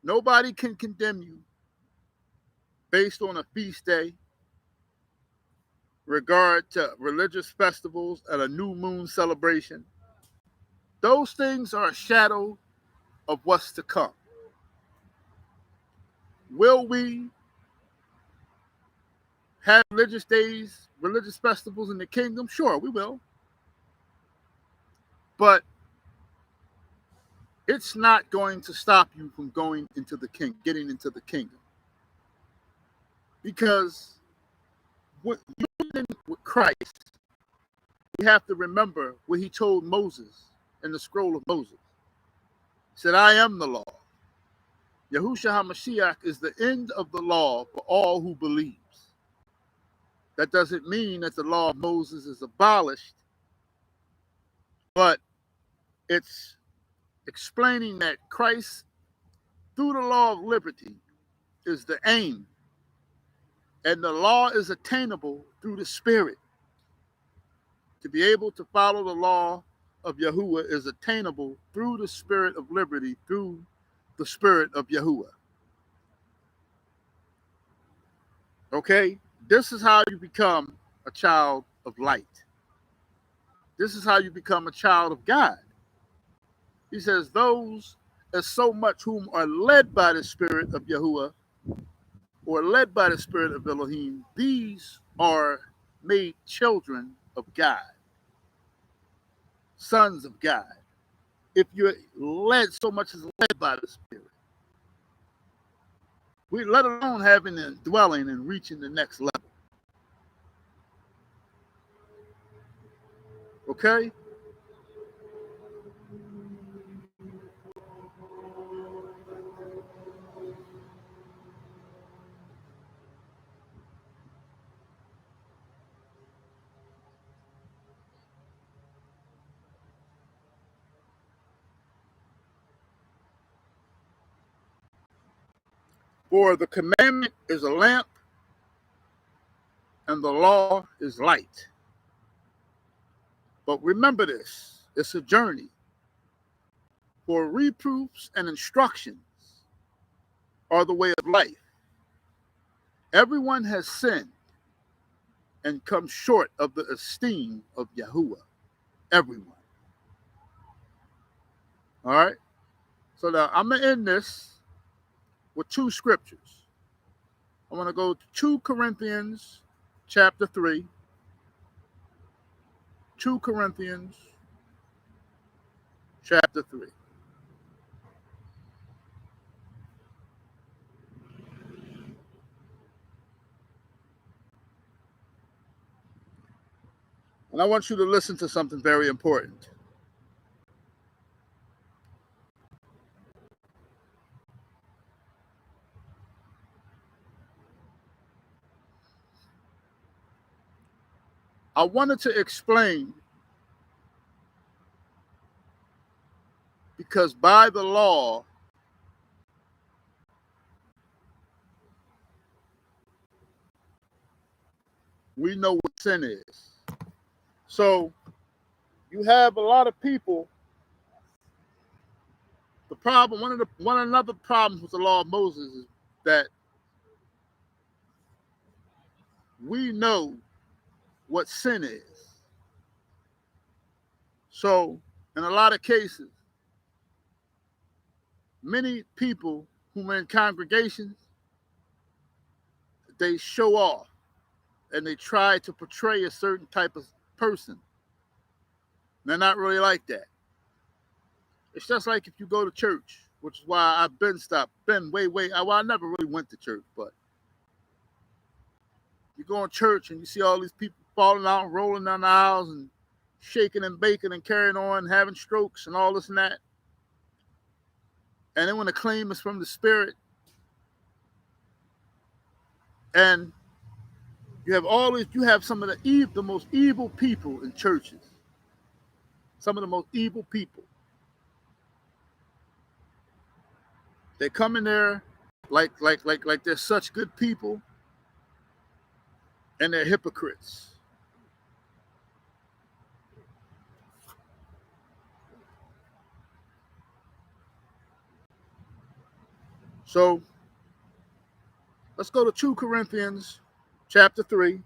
Nobody can condemn you based on a feast day, regard to religious festivals and a new moon celebration. Those things are a shadow of what's to come. Will we have religious days, religious festivals in the kingdom? Sure, we will. But it's not going to stop you from going into the king, getting into the kingdom. Because with Christ, we have to remember what he told Moses in the scroll of Moses. He said, I am the law. Yahushua HaMashiach is the end of the law for all who believes. That doesn't mean that the law of Moses is abolished, but it's explaining that Christ, through the law of liberty, is the aim And the law is attainable through the Spirit. To be able to follow the law of Yahuwah is attainable through the Spirit of liberty, through the Spirit of Yahuwah. Okay? This is how you become a child of light. This is how you become a child of God. He says, those as so much whom are led by the Spirit of Yahuwah, or led by the Spirit of Elohim, these are made children of God, sons of God. If you're led so much as led by the Spirit, we let alone having a dwelling and reaching the next level. Okay? For the commandment is a lamp, and the law is light. But remember this, it's a journey. For reproofs and instructions are the way of life. Everyone has sinned and come short of the esteem of Yahuwah. Everyone. All right? So now I'm going to end this with two scriptures. I want to go to 2 Corinthians chapter 3. 2 Corinthians chapter 3. And I want you to listen to something very important. I wanted to explain, because by the law, we know what sin is. So you have a lot of people. The problem, one another problems with the law of Moses is that we know what sin is. So in a lot of cases, many people who are in congregations, they show off and they try to portray a certain type of person. They're not really like that. It's just like if you go to church, which is why I've been way, well, I never really went to church, but you go in church and you see all these people falling out, rolling down the aisles and shaking and baking and carrying on, having strokes and all this and that. And then when the claim is from the Spirit, and you have some of the most evil people in churches. Some of the most evil people. They come in there like they're such good people, and they're hypocrites. So let's go to 2 Corinthians chapter 3.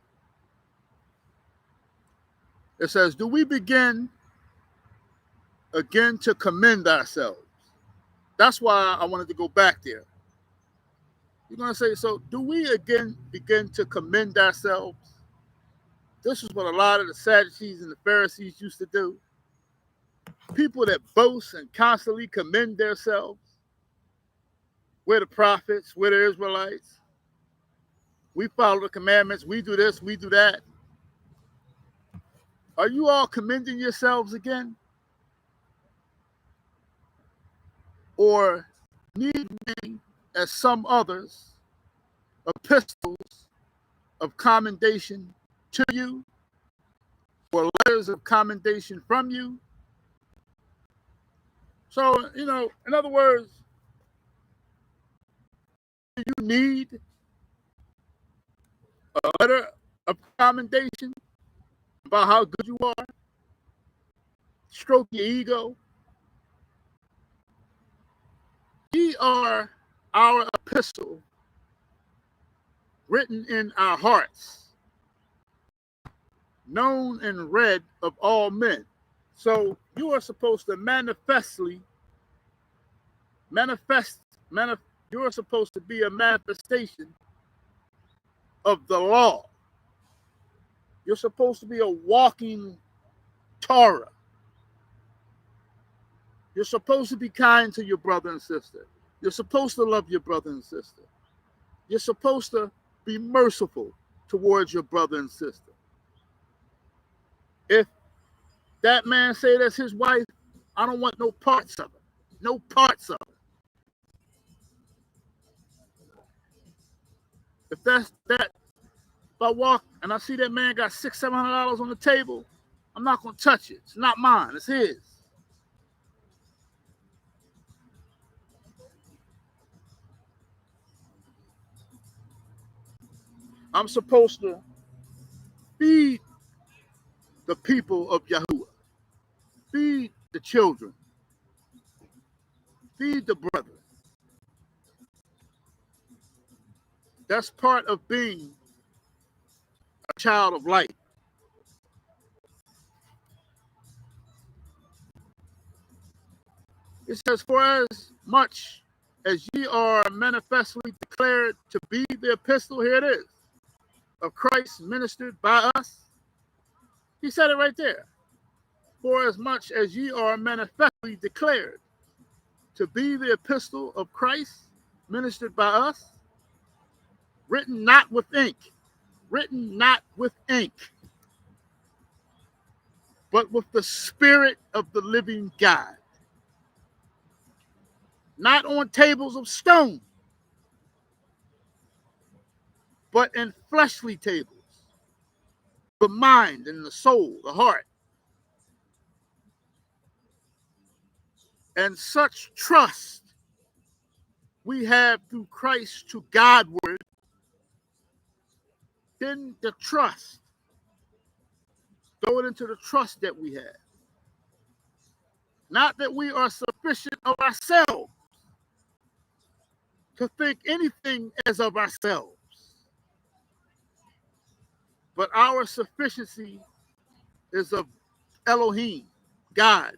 It says, do we begin again to commend ourselves? That's why I wanted to go back there. You're going to say, so do we again begin to commend ourselves? This is what a lot of the Sadducees and the Pharisees used to do. People that boast and constantly commend themselves. We're the prophets, we're the Israelites. We follow the commandments, we do this, we do that. Are you all commending yourselves again? Or need we, as some others, epistles of commendation to you, or letters of commendation from you? So, in other words, you need a letter of commendation about how good you are, stroke your ego. Ye are our epistle written in our hearts, known and read of all men. So you are supposed to you are supposed to be a manifestation of the law. You're supposed to be a walking Torah. You're supposed to be kind to your brother and sister. You're supposed to love your brother and sister. You're supposed to be merciful towards your brother and sister. If that man say that's his wife, I don't want no parts of it. No parts of it. If that's that, if I walk and I see that man got $600-700 on the table, I'm not gonna touch it. It's not mine. It's his. I'm supposed to feed the people of Yahuwah. Feed the children. Feed the brother. That's part of being a child of light. It says, for as much as ye are manifestly declared to be the epistle, here it is, of Christ ministered by us. He said it right there. For as much as ye are manifestly declared to be the epistle of Christ ministered by us, written not with ink, but with the Spirit of the living God. Not on tables of stone, but in fleshly tables. The mind and the soul, the heart. And such trust we have through Christ to Godward, then the trust. Throw it into the trust that we have. Not that we are sufficient of ourselves to think anything as of ourselves, but our sufficiency is of Elohim, God.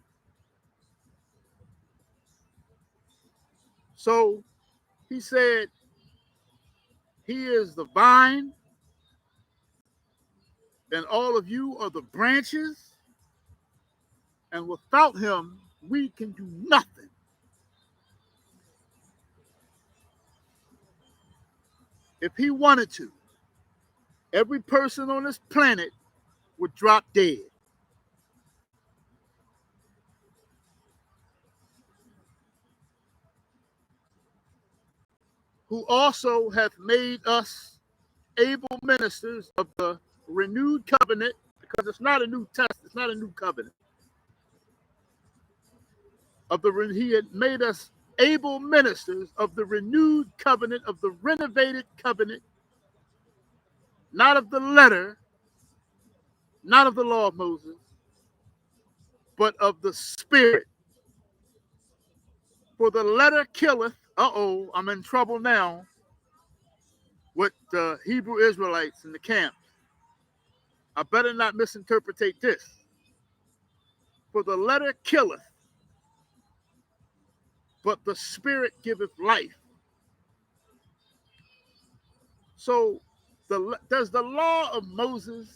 So he said, he is the vine, and all of you are the branches, and without him, we can do nothing. If he wanted to, every person on this planet would drop dead. Who also hath made us able ministers of the renewed covenant, because it's not a new test, it's not a new covenant. He had made us able ministers of the renewed covenant, of the renovated covenant, not of the letter, not of the law of Moses, but of the Spirit. For the letter killeth. I'm in trouble now with the Hebrew Israelites in the camp. I better not misinterpret this. For the letter killeth, but the Spirit giveth life. So, does the law of Moses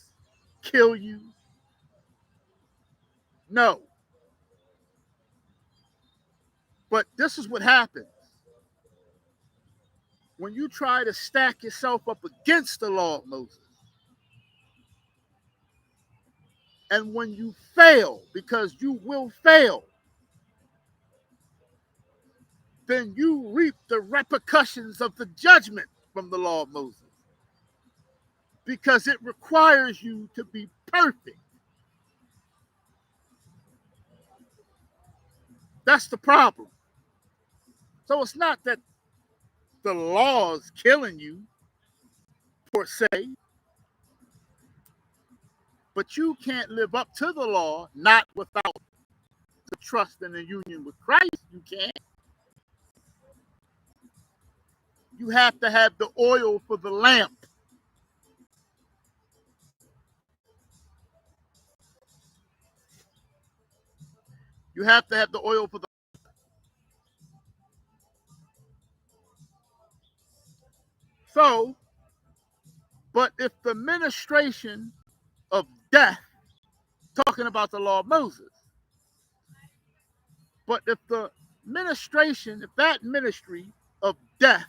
kill you? No. But this is what happens. When you try to stack yourself up against the law of Moses, and when you fail, because you will fail, then you reap the repercussions of the judgment from the law of Moses, because it requires you to be perfect. That's the problem. So it's not that the law is killing you, per se. But you can't live up to the law not without the trust and the union with Christ. You can't. You have to have the oil for the lamp. You have to have the oil for the. So, but if the ministration of death, talking about the law of Moses, but if the ministration, if that ministry of death,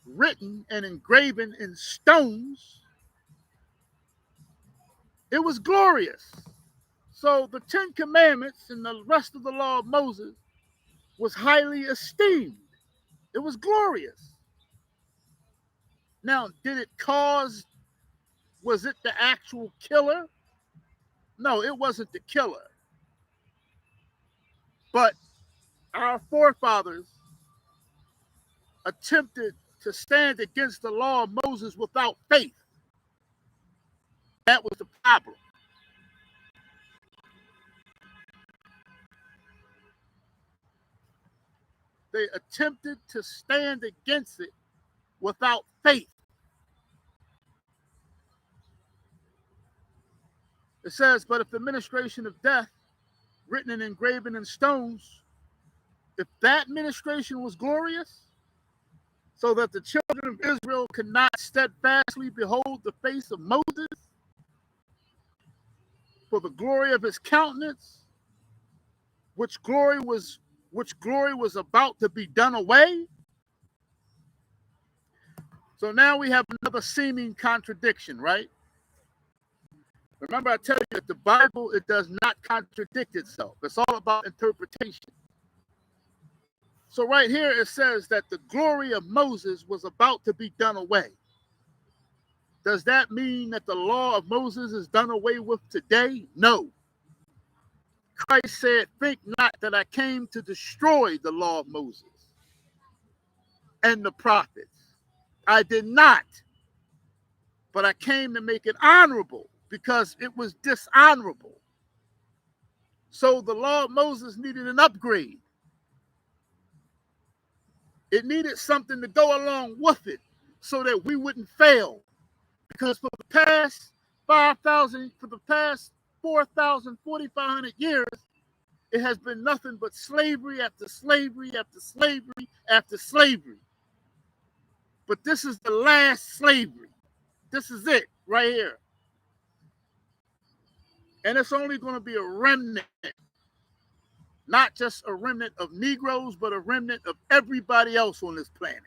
written and engraven in stones, it was glorious. So the 10 Commandments and the rest of the law of Moses was highly esteemed. It was glorious. Now, did it cause, was it the actual killer? No, it wasn't the killer. But our forefathers attempted to stand against the law of Moses without faith. That was the problem. They attempted to stand against it without faith. It says, but if the ministration of death, written and engraven in stones, if that ministration was glorious, so that the children of Israel could not steadfastly behold the face of Moses for the glory of his countenance, which glory was about to be done away. So now we have another seeming contradiction, right? Remember, I tell you that the Bible, it does not contradict itself. It's all about interpretation. So right here it says that the glory of Moses was about to be done away. Does that mean that the law of Moses is done away with today? No. Christ said, think not that I came to destroy the law of Moses and the prophets. I did not. But I came to make it honorable because it was dishonorable. So the law of Moses needed an upgrade. It needed something to go along with it so that we wouldn't fail. Because for the past 5,000, for the past 4,000, 4,500 years, it has been nothing but slavery after slavery after slavery after slavery. But this is the last slavery. This is it right here. And it's only going to be a remnant. Not just a remnant of Negroes, but a remnant of everybody else on this planet.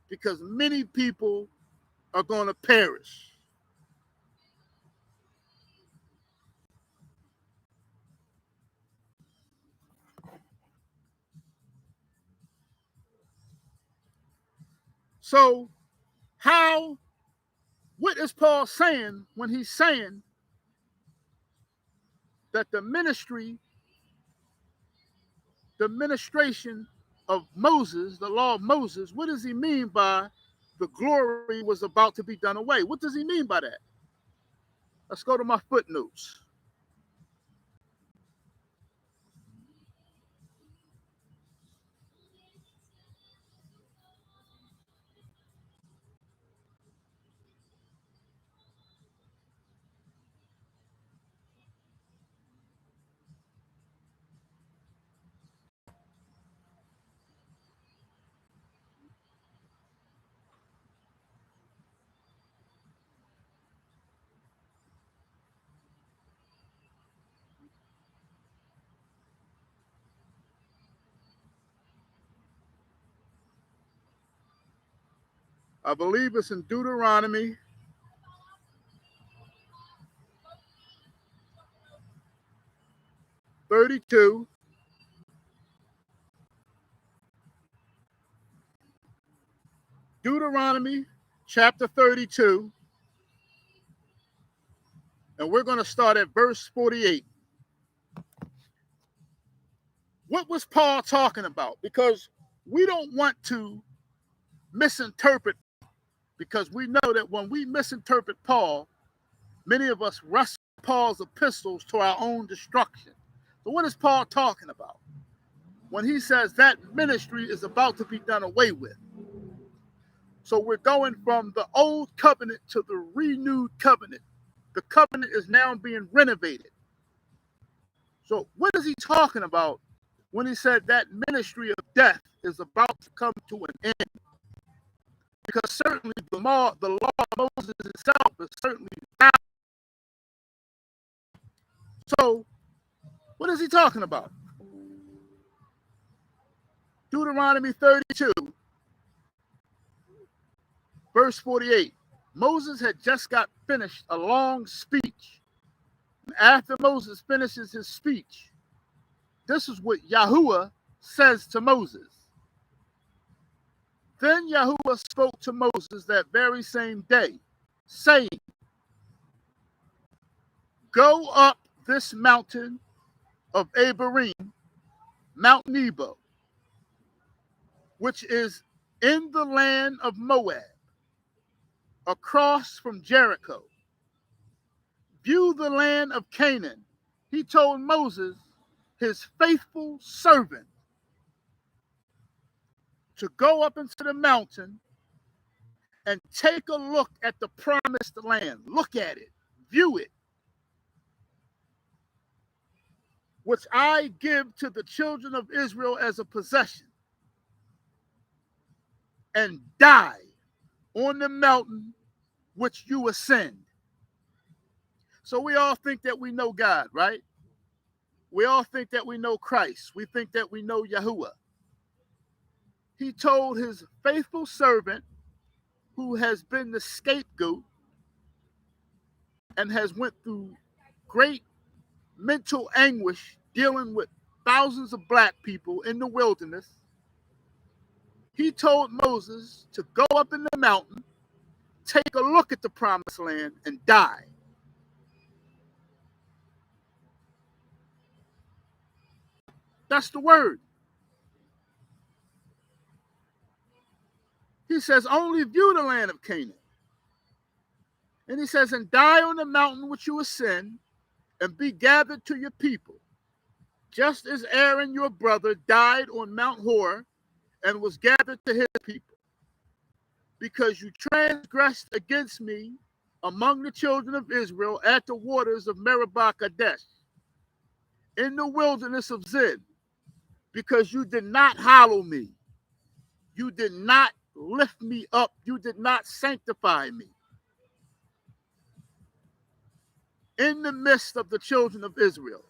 Because many people are going to perish. So, what is Paul saying when he's saying that the ministration of Moses, the law of Moses, what does he mean by the glory was about to be done away? What does he mean by that? Let's go to my footnotes. I believe it's in Deuteronomy 32. Deuteronomy chapter 32. And we're going to start at verse 48. What was Paul talking about? Because we don't want to misinterpret, because we know that when we misinterpret Paul, Many of us wrestle Paul's epistles to our own destruction. So what is Paul talking about when he says that ministry is about to be done away with? So we're going from the old covenant to the renewed covenant. The covenant is now being renovated. So what is he talking about when he said that ministry of death is about to come to an end? Because certainly the law of Moses itself is certainly out. So what is he talking about? Deuteronomy 32, verse 48. Moses had just got finished a long speech. And after Moses finishes his speech, this is what Yahuwah says to Moses. Then Yahuwah spoke to Moses that very same day, saying, go up this mountain of Abarim, Mount Nebo, which is in the land of Moab, across from Jericho. View the land of Canaan. He told Moses, his faithful servant, to go up into the mountain and take a look at the promised land. Look at it, view it, which I give to the children of Israel as a possession, and die on the mountain which you ascend. So we all think that we know God, right? We all think that we know Christ. We think that we know Yahuwah. He told his faithful servant, who has been the scapegoat and has went through great mental anguish dealing with thousands of black people in the wilderness. He told Moses to go up in the mountain, take a look at the promised land, and die. That's the word. He says, only view the land of Canaan. And he says, and die on the mountain which you ascend, and be gathered to your people, just as Aaron your brother died on Mount Hor and was gathered to his people, because you transgressed against me among the children of Israel at the waters of Meribah Kadesh, in the wilderness of Zin, because you did not hallow me, you did not lift me up, you did not sanctify me in the midst of the children of Israel.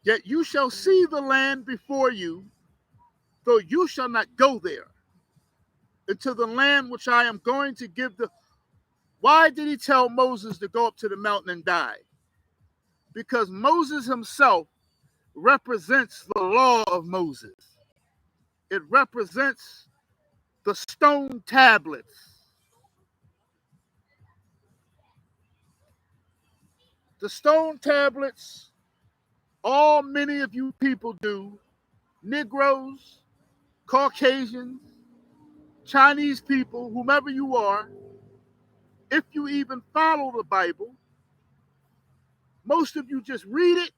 Yet you shall see the land before you, though you shall not go there, into the land which I am going to give the... Why did he tell Moses to go up to the mountain and die? Because Moses himself represents the law of Moses. It represents the stone tablets. The stone tablets, all many of you people do, Negroes, Caucasians, Chinese people, whomever you are, if you even follow the Bible, most of you just read it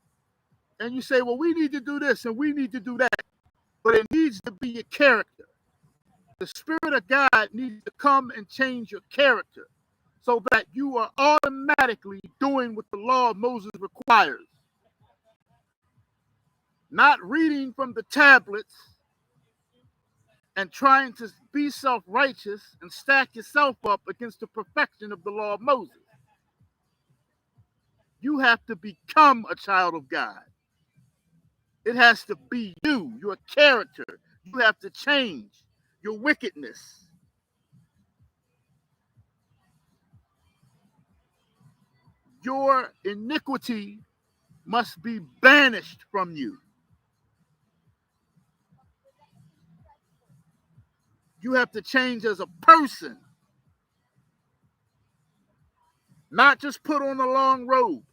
and you say, well, we need to do this and we need to do that. But it needs to be your character. The Spirit of God needs to come and change your character so that you are automatically doing what the law of Moses requires. Not reading from the tablets and trying to be self-righteous and stack yourself up against the perfection of the law of Moses. You have to become a child of God. It has to be you, your character. You have to change your wickedness. Your iniquity must be banished from you. You have to change as a person. Not just put on a long robe,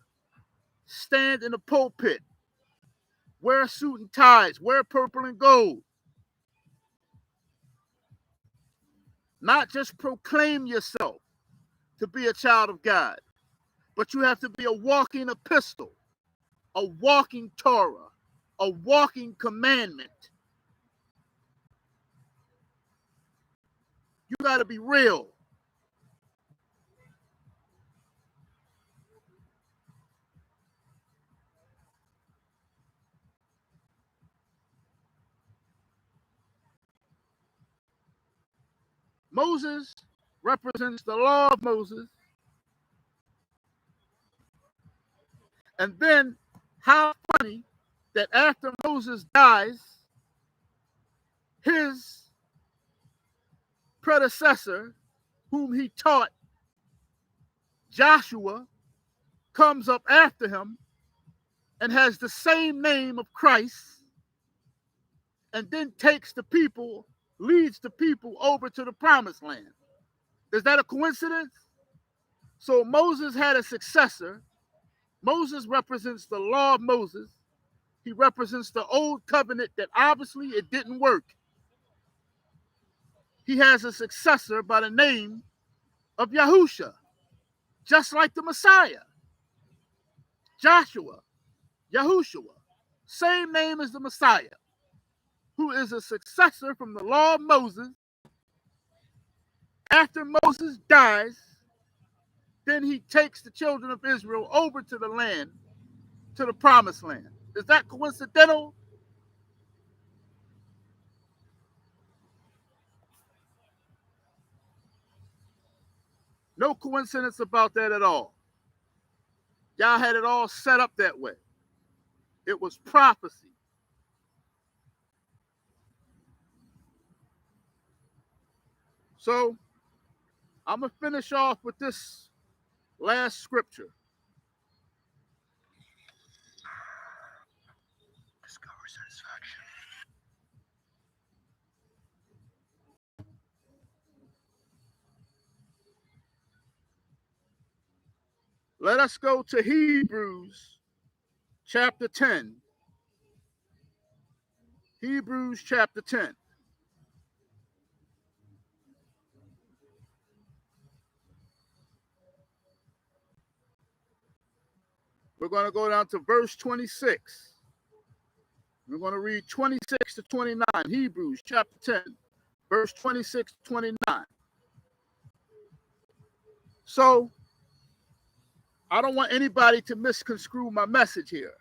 stand in a pulpit, wear a suit and ties, wear purple and gold. Not just proclaim yourself to be a child of God. But you have to be a walking epistle, a walking Torah, a walking commandment. You got to be real. Moses represents the law of Moses. And then, how funny that after Moses dies, his predecessor, whom he taught, Joshua, comes up after him and has the same name of Christ, and then takes the people, leads the people over to the promised land. Is that a coincidence? So Moses had a successor. Moses represents the law of Moses. He represents the old covenant that obviously it didn't work. He has a successor by the name of Yahusha, just like the Messiah. Joshua, Yahushua, same name as the Messiah, who is a successor from the law of Moses. After Moses dies, then he takes the children of Israel over to the land, to the promised land. Is that coincidental? No coincidence about that at all. Y'all had it all set up that way. It was prophecy. So I'm going to finish off with this last scripture. Discover satisfaction. Let us go to Hebrews chapter 10. Hebrews chapter 10. We're going to go down to verse 26. We're going to read 26 to 29. Hebrews chapter 10, verse 26 to 29. So, I don't want anybody to misconstrue my message here.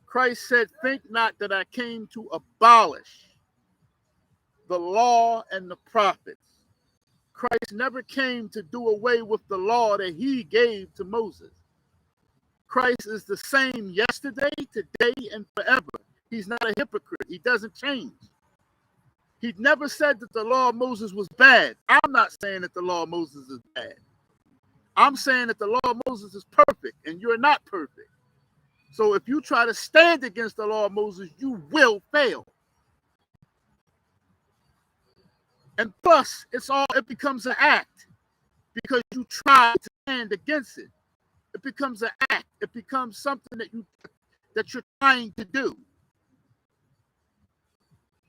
Christ said, "Think not that I came to abolish the law and the prophets." Christ never came to do away with the law that he gave to Moses. Christ is the same yesterday, today, and forever. He's not a hypocrite. He doesn't change. He never said that the law of Moses was bad. I'm not saying that the law of Moses is bad. I'm saying that the law of Moses is perfect, and you're not perfect. So if you try to stand against the law of Moses, you will fail. And plus, it becomes an act because you try to stand against it. It becomes an act. It becomes something that you're trying to do.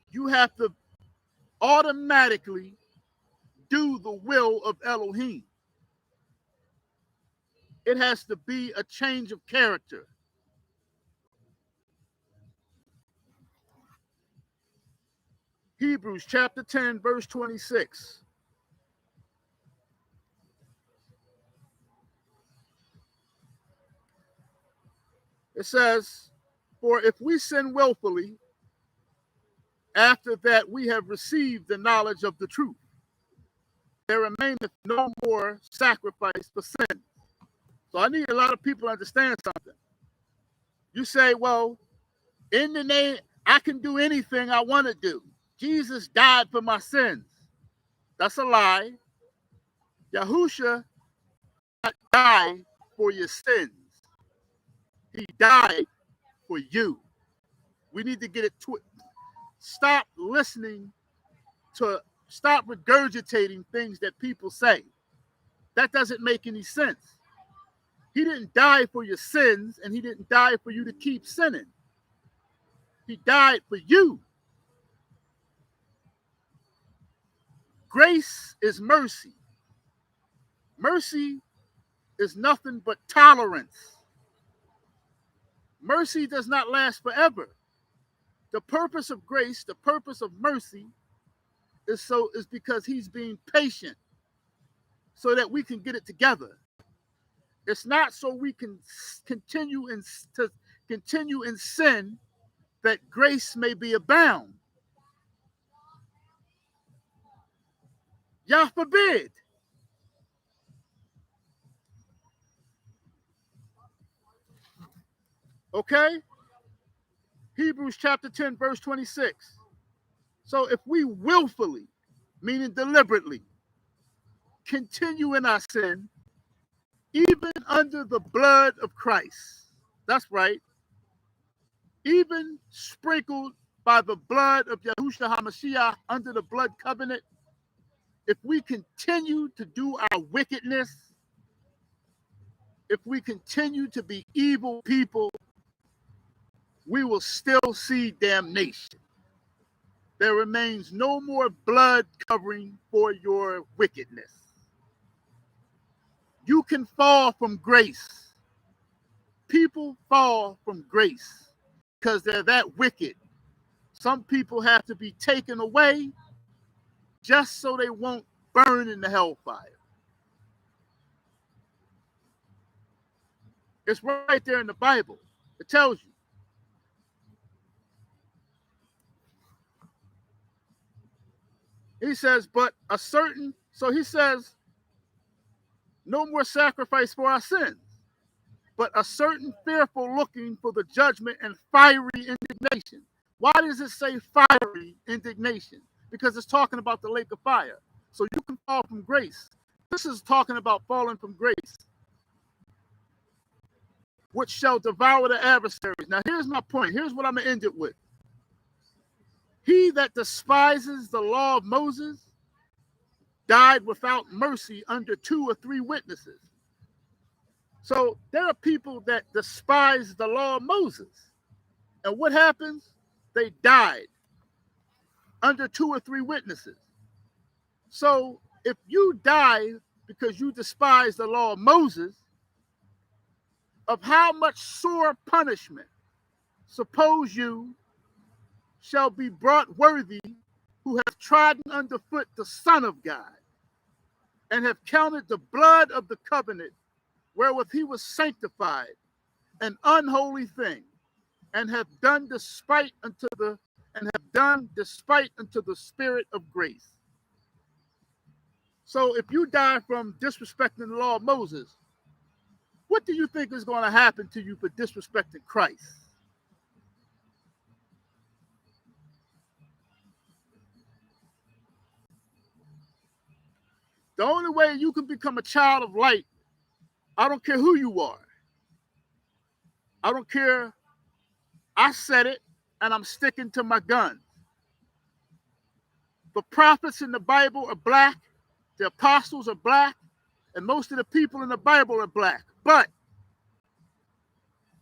You have to automatically do the will of Elohim. It has to be a change of character. Hebrews chapter 10, verse 26. It says, "For if we sin willfully, after that we have received the knowledge of the truth, there remaineth no more sacrifice for sin." So I need a lot of people to understand something. You say, well, in the name, I can do anything I want to do. Jesus died for my sins. That's a lie. Yahusha died for your sins. He died for you. We need to get it stop listening to, stop regurgitating things that people say. That doesn't make any sense. He didn't die for your sins, and he didn't die for you to keep sinning. He died for you. Grace is mercy. Mercy is nothing but tolerance. Mercy does not last forever. The purpose of grace, the purpose of mercy is because he's being patient so that we can get it together. It's not so we can continue in sin that grace may be abound. Yah forbid. Okay? Hebrews chapter 10, verse 26. So if we willfully, meaning deliberately, continue in our sin, even under the blood of Christ, that's right, even sprinkled by the blood of Yahushua HaMashiach under the blood covenant, if we continue to do our wickedness, if we continue to be evil people, we will still see damnation. There remains no more blood covering for your wickedness. You can fall from grace. People fall from grace because they're that wicked. Some people have to be taken away just so they won't burn in the hellfire. It's right there in the Bible. It tells you. He says, he says, no more sacrifice for our sins, but a certain fearful looking for the judgment and fiery indignation. Why does it say fiery indignation? Because it's talking about the lake of fire. So you can fall from grace. This is talking about falling from grace, which shall devour the adversaries. Now here's my point. Here's what I'm going to end it with. He that despises the law of Moses died without mercy under 2 or 3 witnesses. So there are people that despise the law of Moses. And what happens? They died under 2 or 3 witnesses. So if you die because you despise the law of Moses, of how much sore punishment suppose you shall be brought worthy who have trodden underfoot the Son of God and have counted the blood of the covenant wherewith he was sanctified an unholy thing, and have done despite unto the Spirit of grace. So if you die from disrespecting the law of Moses, what do you think is going to happen to you for disrespecting Christ? The only way you can become a child of light, I don't care who you are. I don't care. I said it, and I'm sticking to my guns. The prophets in the Bible are black. The apostles are black. And most of the people in the Bible are black. But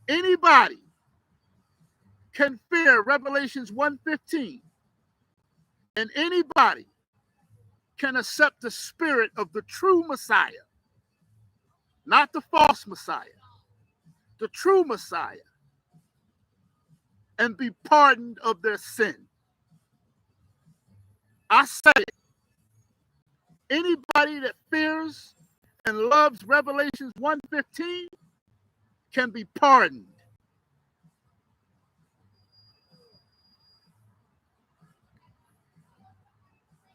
anybody can fear Revelations 1:15. And anybody can accept the spirit of the true Messiah, not the false Messiah, the true Messiah, and be pardoned of their sin. I said it. Anybody that fears and loves Revelations 1:15 can be pardoned.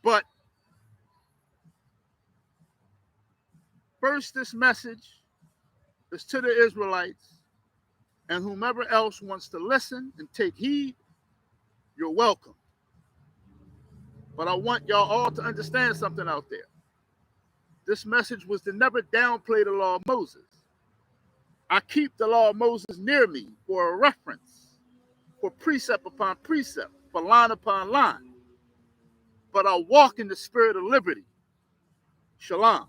But first, this message is to the Israelites, and whomever else wants to listen and take heed, you're welcome. But I want y'all all to understand something out there. This message was to never downplay the law of Moses. I keep the law of Moses near me for a reference, for precept upon precept, for line upon line. But I walk in the spirit of liberty. Shalom.